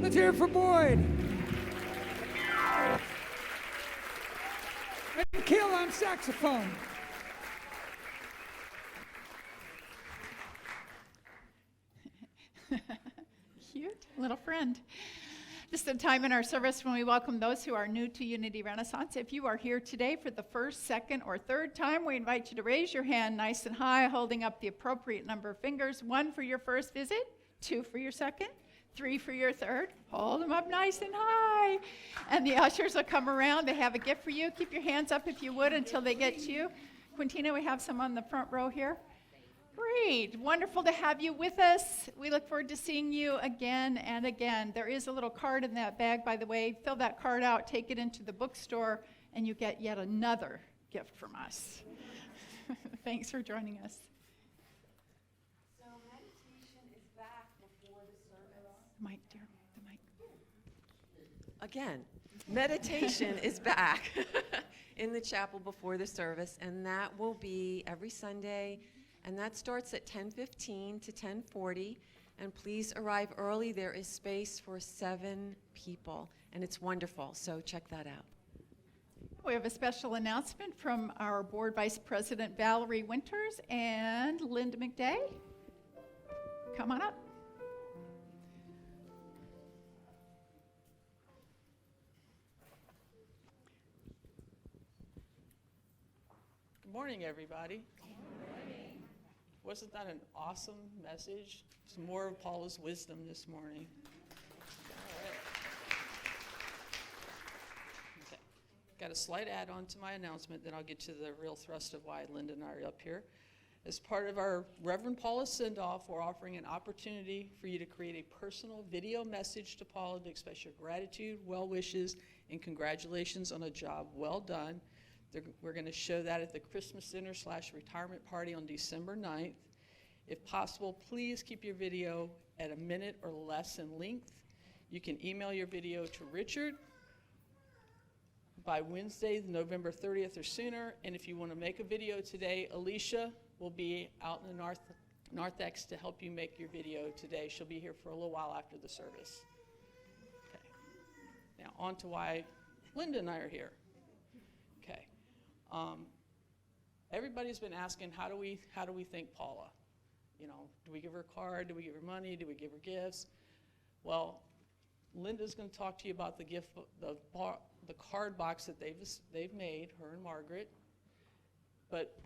Let's hear it for Boyd. And Kill on saxophone. Cute little friend. This is a time in our service when we welcome those who are new to Unity Renaissance. If you are here today for the first, second, or third time, we invite you to raise your hand nice and high, holding up the appropriate number of fingers. 1 for your first visit, 2 for your second, 3 for your third. Hold them up nice and high. And the ushers will come around. They have a gift for you. Keep your hands up if you would until they get to you. Quintina, we have some on the front row here. Great. Wonderful to have you with us. We look forward to seeing you again and again. There is a little card in that bag, by the way. Fill that card out, take it into the bookstore, and you get yet another gift from us. Thanks for joining us. So The mic, dear, the mic. Again, meditation is back in the chapel before the service, and that will be every Sunday, and that starts at 10:15 to 10:40. And please arrive early. There is space for 7 people, and it's wonderful, so check that out. We have a special announcement from our board vice president, Valerie Winters, and Linda McDay. Come on up. Good morning, everybody. Wasn't that an awesome message? Some more of Paula's wisdom this morning. All right. Okay. Got a slight add-on to my announcement, then I'll get to the real thrust of why Linda and I are up here. As part of our Reverend Paula send-off, we're offering an opportunity for you to create a personal video message to Paula to express your gratitude, well wishes, and congratulations on a job well done. We're going to show that at the Christmas Dinner / retirement party on December 9th. If possible, please keep your video at a minute or less in length. You can email your video to Richard by Wednesday, November 30th or sooner. And if you want to make a video today, Alicia will be out in the narthex to help you make your video today. She'll be here for a little while after the service. Okay. Now on to why Linda and I are here. Okay. Everybody's been asking, how do we thank Paula? You know, do we give her a card? Do we give her money? Do we give her gifts? Well, Linda's going to talk to you about the gift, the card box that they've made, her and Margaret. But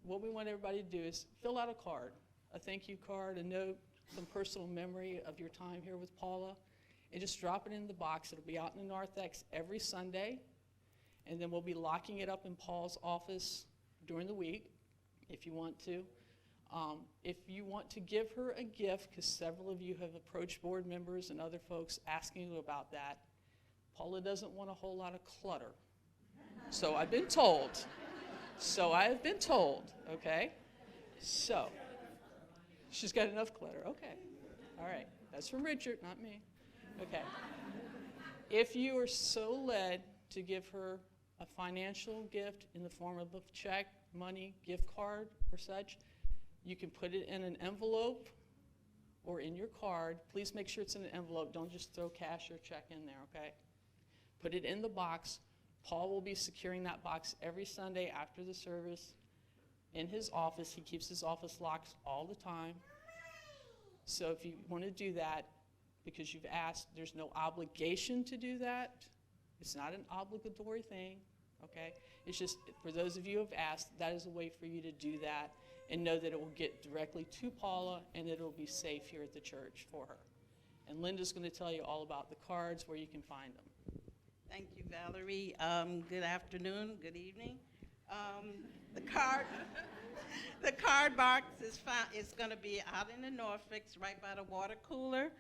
what we want everybody to do is fill out a card, a thank you card, a note, some personal memory of your time here with Paula, and just drop it in the box. It'll be out in the narthex every Sunday. And then we'll be locking it up in Paul's office during the week, if you want to. If you want to give her a gift, because several of you have approached board members and other folks asking you about that, Paula doesn't want a whole lot of clutter. So I've been told. Okay? So, she's got enough clutter. Okay. All right. That's from Richard, not me. Okay. If you are so led to give her a financial gift in the form of a check, money, gift card, or such, you can put it in an envelope or in your card. Please make sure it's in an envelope. Don't just throw cash or check in there, okay? Put it in the box. Paul will be securing that box every Sunday after the service in his office. He keeps his office locked all the time. So if you want to do that, because you've asked, there's no obligation to do that. It's not an obligatory thing, okay? It's just, for those of you who have asked, that is a way for you to do that and know that it will get directly to Paula and it will be safe here at the church for her. And Linda's going to tell you all about the cards, where you can find them. Thank you, Valerie. Good afternoon, good evening. The card box is going to be out in the Norfolks, right by the water cooler.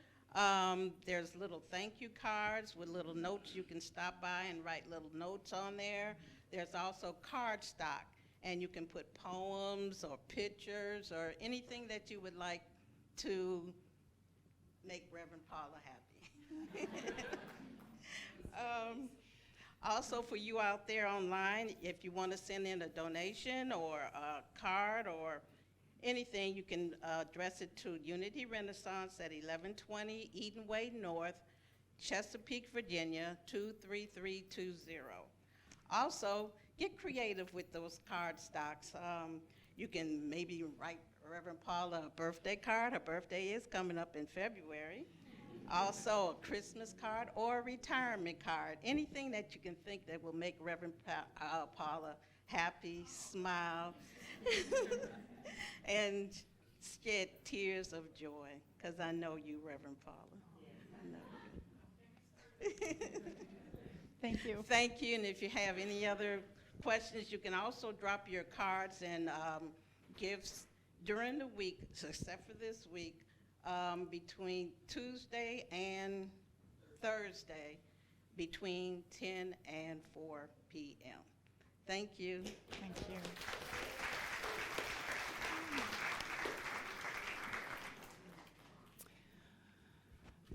There's little thank you cards with little notes. You can stop by and write little notes on there. There's also card stock, and you can put poems or pictures or anything that you would like to make Reverend Paula happy. Also, for you out there online, if you want to send in a donation or a card or anything, you can address it to Unity Renaissance at 1120 Eden Way North, Chesapeake, Virginia, 23320. Also, get creative with those card stocks. You can maybe write Reverend Paula a birthday card. Her birthday is coming up in February. Also, a Christmas card or a retirement card. Anything that you can think that will make Reverend Paula happy, smile, and shed tears of joy, because I know you, Reverend Paula. I know you. Thank you. Thank you, and if you have any other questions, you can also drop your cards and gifts during the week, except for this week, between Tuesday and Thursday, between 10 and 4 p.m. Thank you. Thank you.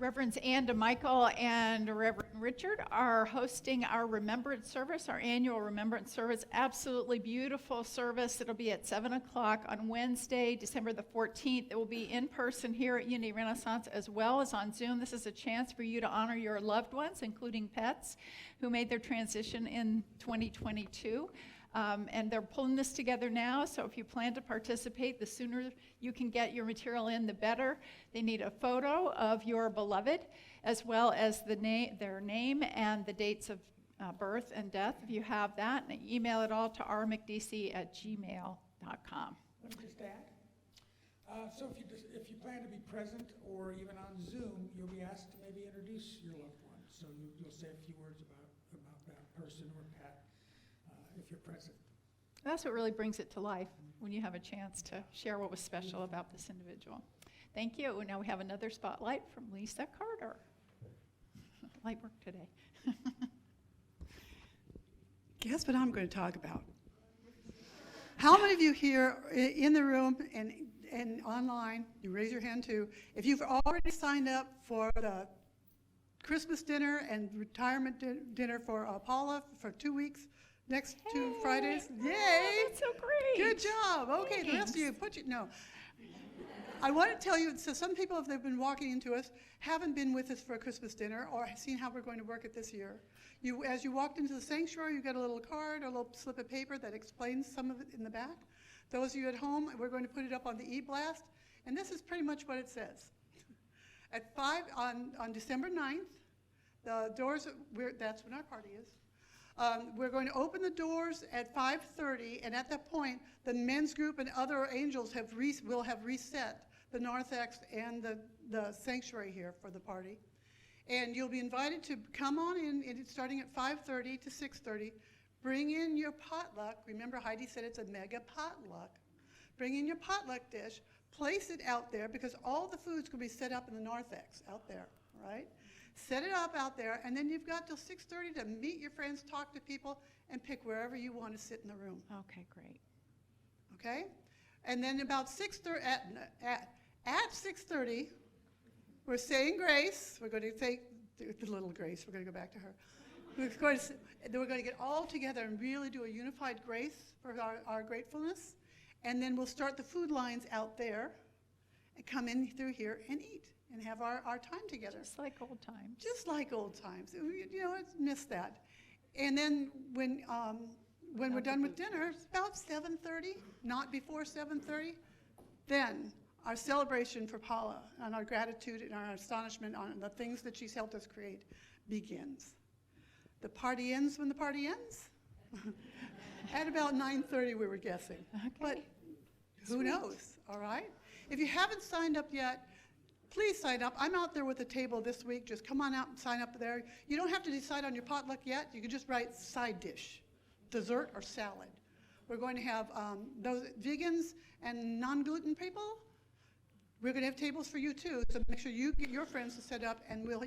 Reverends Ann DeMichael and Reverend Richard are hosting our remembrance service, our annual remembrance service. Absolutely beautiful service. It'll be at 7 o'clock on Wednesday, December the 14th. It will be in person here at Unity Renaissance as well as on Zoom. This is a chance for you to honor your loved ones, including pets, who made their transition in 2022. And they're pulling this together now, so if you plan to participate, the sooner you can get your material in, the better. They need a photo of your beloved, as well as their name and the dates of birth and death, if you have that, and email it all to rmekdeci@gmail.com. Let me just add. So if you plan to be present or even on Zoom, you'll be asked to maybe introduce your loved one. So you'll say a few words about that person or pet if you're present. That's what really brings it to life, when you have a chance to share what was special about this individual. Thank you. Now we have another spotlight from Lisa Carter. Light work today. Guess what I'm going to talk about? How many of you here in the room and online, you raise your hand too, if you've already signed up for the Christmas dinner and retirement dinner for Paula for 2 weeks, next 2 Fridays? Yay! Oh, that's so great. Good job. Okay, the rest of you, no. I want to tell you, so some people, if they've been walking into us, haven't been with us for a Christmas dinner or seen how we're going to work it this year. As you walked into the sanctuary, you get a little card, a little slip of paper that explains some of it in the back. Those of you at home, we're going to put it up on the e-blast, and this is pretty much what it says. At 5 on December 9th, the doors, that's when our party is. We're going to open the doors at 5:30, and at that point, the men's group and other angels will have reset the narthex and the sanctuary here for the party. And you'll be invited to come on in, and it's starting at 5:30 to 6:30. Bring in your potluck. Remember, Heidi said it's a mega potluck. Bring in your potluck dish. Place it out there, because all the food's going to be set up in the narthex out there, right? Set it up out there, and then you've got till 6:30 to meet your friends, talk to people, and pick wherever you want to sit in the room. Okay, great. Okay? And then about 6:30, at 6:30, we're saying grace. We're going to say the little grace. We're going to go back to her. We're going to get all together and really do a unified grace for our gratefulness, and then we'll start the food lines out there and come in through here and eat and have our time together. Just like old times. Just like old times. You know, I miss that. And then when we're done with dinner, it's about 7:30, not before 7:30, then our celebration for Paula and our gratitude and our astonishment on the things that she's helped us create begins. The party ends when the party ends. At about 9:30, we were guessing. Okay. But who knows, all right? If you haven't signed up yet, please sign up. I'm out there with a table this week. Just come on out and sign up there. You don't have to decide on your potluck yet. You can just write side dish, dessert or salad. We're going to have those vegans and non-gluten people. We're going to have tables for you too, so make sure you get your friends to set up, and we'll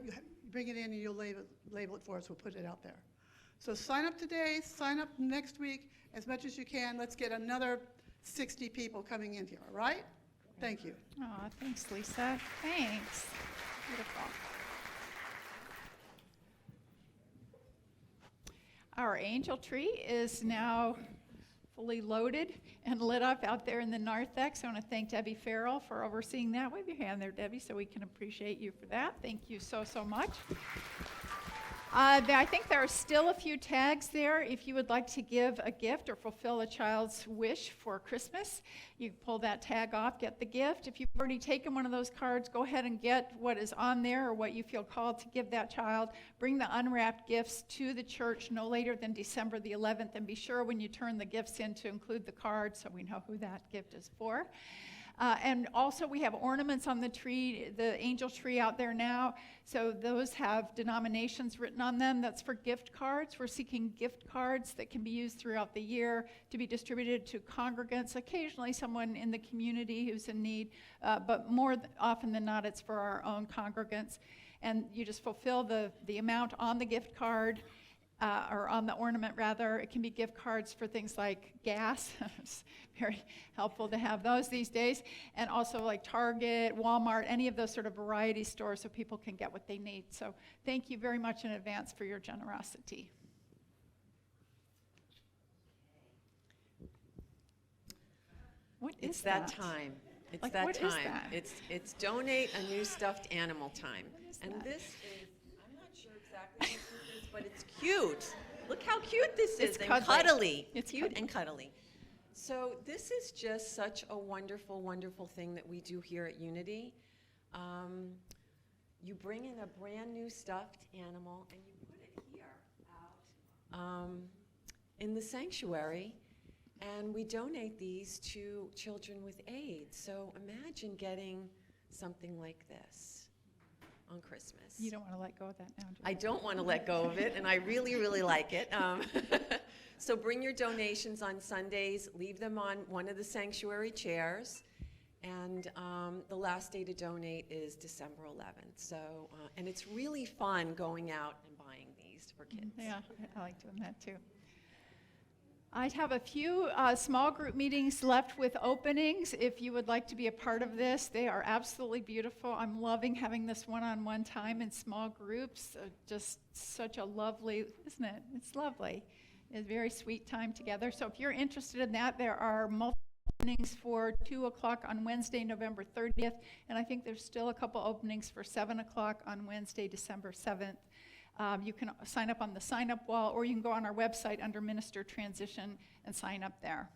bring it in and you'll label it for us. We'll put it out there. So sign up today, sign up next week, as much as you can. Let's get another 60 people coming in here, all right? Thank you. Aw, thanks, Lisa. Thanks. Beautiful. Our angel tree is now fully loaded and lit up out there in the narthex. I want to thank Debbie Farrell for overseeing that. Wave your hand there, Debbie, so we can appreciate you for that. Thank you so, so much. I think there are still a few tags there. If you would like to give a gift or fulfill a child's wish for Christmas, you pull that tag off, get the gift. If you've already taken one of those cards, go ahead and get what is on there or what you feel called to give that child. Bring the unwrapped gifts to the church no later than December the 11th, and be sure when you turn the gifts in to include the card so we know who that gift is for. And also we have ornaments on the tree, the angel tree out there now. So those have denominations written on them. That's for gift cards. We're seeking gift cards that can be used throughout the year to be distributed to congregants, occasionally someone in the community who's in need, but more often than not, it's for our own congregants. And you just fulfill the amount on the gift card, or on the ornament rather. It can be gift cards for things like gas. It's very helpful to have those these days. And also like Target, Walmart, any of those sort of variety stores so people can get what they need. So thank you very much in advance for your generosity. What It's is that time. It's Like, that what is time. that? It's donate a new stuffed animal time. And this is, I'm not sure exactly what this is, but it's cute. Look how cute this is, It's and cuddly. cuddly. It's cute cuddly. and cuddly. So this is just such a wonderful, wonderful thing that we do here at Unity. You bring in a brand new stuffed animal and you put it here out in the sanctuary. And we donate these to children with AIDS. So imagine getting something like this on Christmas. You don't want to let go of that now, do you? I don't want to let go of it, and I really, really like it. So bring your donations on Sundays, leave them on one of the sanctuary chairs, and the last day to donate is December 11th. So, and it's really fun going out and buying these for kids. Yeah, I like doing that too. I have a few small group meetings left with openings. If you would like to be a part of this, they are absolutely beautiful. I'm loving having this one-on-one time in small groups. Just such a lovely, isn't it? It's lovely. It's a very sweet time together. So if you're interested in that, there are multiple openings for 2 o'clock on Wednesday, November 30th. And I think there's still a couple openings for 7 o'clock on Wednesday, December 7th. You can sign up on the sign-up wall, or you can go on our website under Minister Transition and sign up there.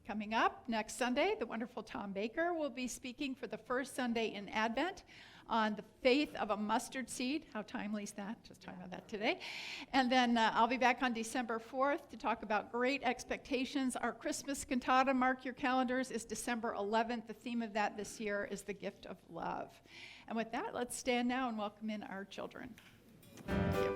Coming up next Sunday, the wonderful Tom Baker will be speaking for the first Sunday in Advent on the faith of a mustard seed. How timely is that? Just talking about that today. And then I'll be back on December 4th to talk about Great Expectations. Our Christmas cantata, mark your calendars, is December 11th. The theme of that this year is the gift of love. And with that, let's stand now and welcome in our children. Thank you.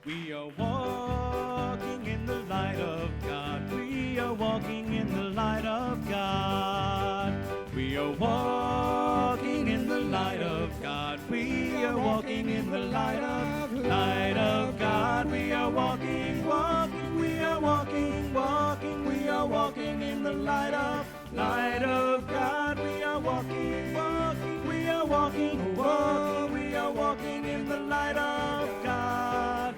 We are walking in the light of God. We are walking in the light of God. We are walking in the light of God. We are walking in the light of God. We are walking, walking. We are walking, walking. We are walking in the light of God. We are walking, walking. We are walking, walking. We are walking in the light of God.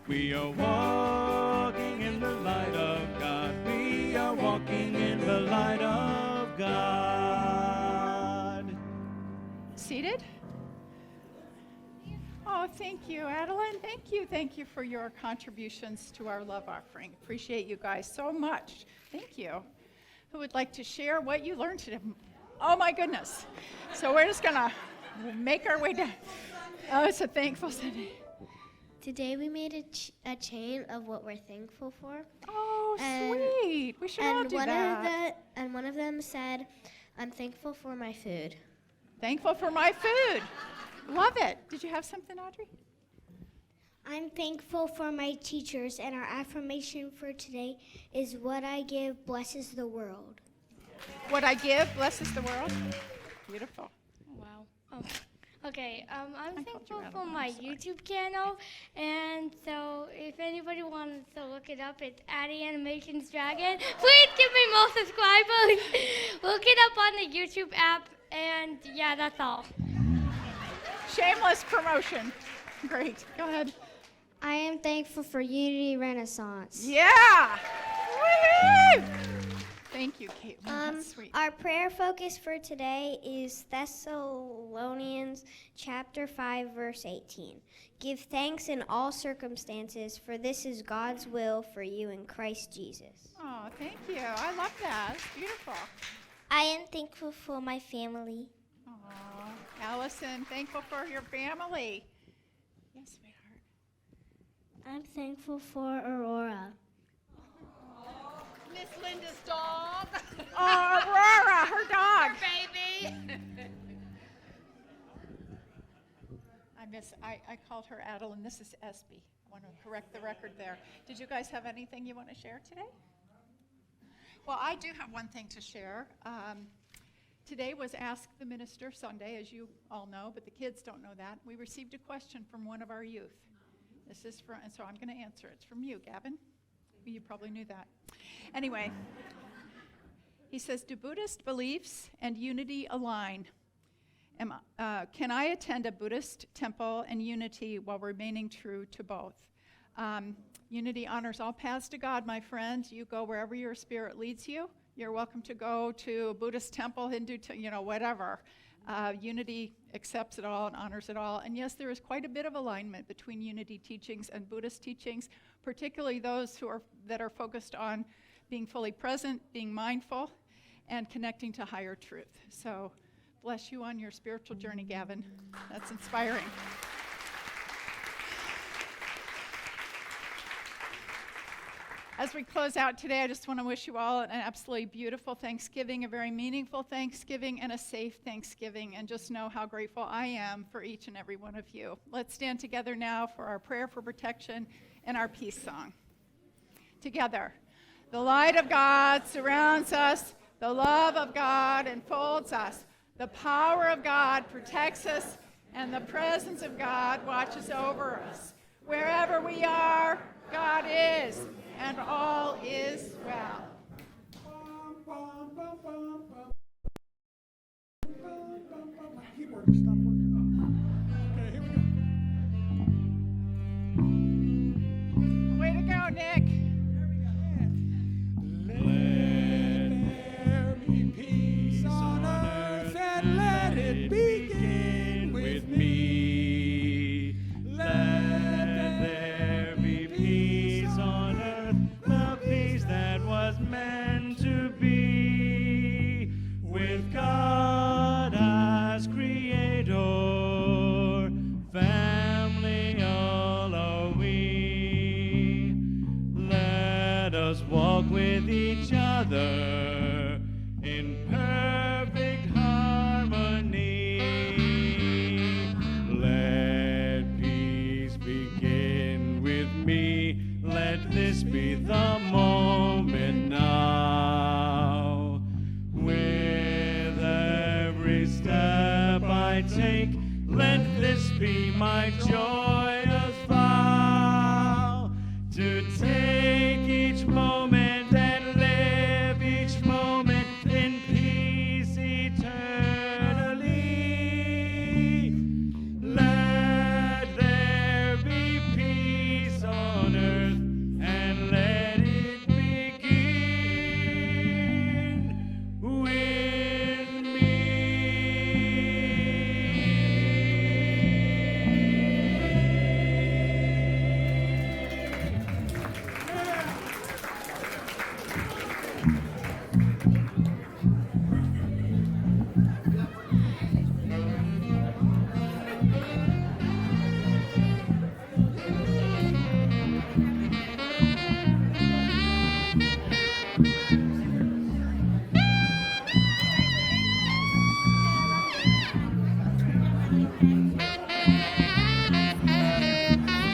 We are walking in the light of God. We are walking in the light of God. Seated? Oh, thank you, Adeline. Thank you for your contributions to our love offering. Appreciate you guys so much. Thank you. Who would like to share what you learned today? Oh my goodness. So we're just gonna make our way down. Oh, it's a thankful Sunday. Today we made a chain of what we're thankful for. Oh, And- sweet. We should all do that. And one of them said, "I'm thankful for my food." Thankful for my food. Love it. Did you have something, Audrey? I'm thankful for my teachers, and our affirmation for today is what I give blesses the world. What I give blesses the world. Beautiful. Wow. Okay, I'm called you thankful Adeline, for my I'm sorry. YouTube channel, and so if anybody wants to look it up, it's Addie Animations Dragon. Please give me more subscribers. Look it up on the YouTube app, and yeah, that's all. Shameless promotion. Great. Go ahead. I am thankful for Unity Renaissance. Yeah. Woo-hoo! Thank you, Caitlin. That's sweet. Our prayer focus for today is Thessalonians chapter 5, verse 18. Give thanks in all circumstances, for this is God's will for you in Christ Jesus. Oh, thank you. I love that. It's beautiful. I am thankful for my family. Aw, Allison, thankful for your family. Yes, sweetheart. I'm thankful for Aurora. Miss Linda's dog. Oh, Aurora, her dog. Baby. I called her Adeline. This is Espy. I want to correct the record there. Did you guys have anything you want to share today? Well, I do have one thing to share. Today was Ask the Minister Sunday, as you all know, but the kids don't know that. We received a question from one of our youth. This is from, and so I'm going to answer. It's from you, Gavin. You probably knew that. Anyway, he says, do Buddhist beliefs and unity align? Can I attend a Buddhist temple and unity while remaining true to both? Unity honors all paths to God, my friend. You go wherever your spirit leads you. You're welcome to go to a Buddhist temple, Hindu, whatever. Unity accepts it all and honors it all. And yes, there is quite a bit of alignment between unity teachings and Buddhist teachings, particularly those that are focused on being fully present, being mindful, and connecting to higher truth. So bless you on your spiritual journey, Gavin. That's inspiring. As we close out today, I just want to wish you all an absolutely beautiful Thanksgiving, a very meaningful Thanksgiving, and a safe Thanksgiving. And just know how grateful I am for each and every one of you. Let's stand together now for our prayer for protection and our peace song. Together. The light of God surrounds us. The love of God enfolds us. The power of God protects us. And the presence of God watches over us. Wherever we are, God is. And all is well. My keyboard stopped working. Okay, here we go. Way to go, Nick. Let there be peace on earth and let it begin with me. Let there be peace on earth, the peace that was meant to be, with God as creator, family all are we. Let us walk with each other in perfect harmony. Let peace begin with me. Let this be the moment now. With every step I take, let this be my joy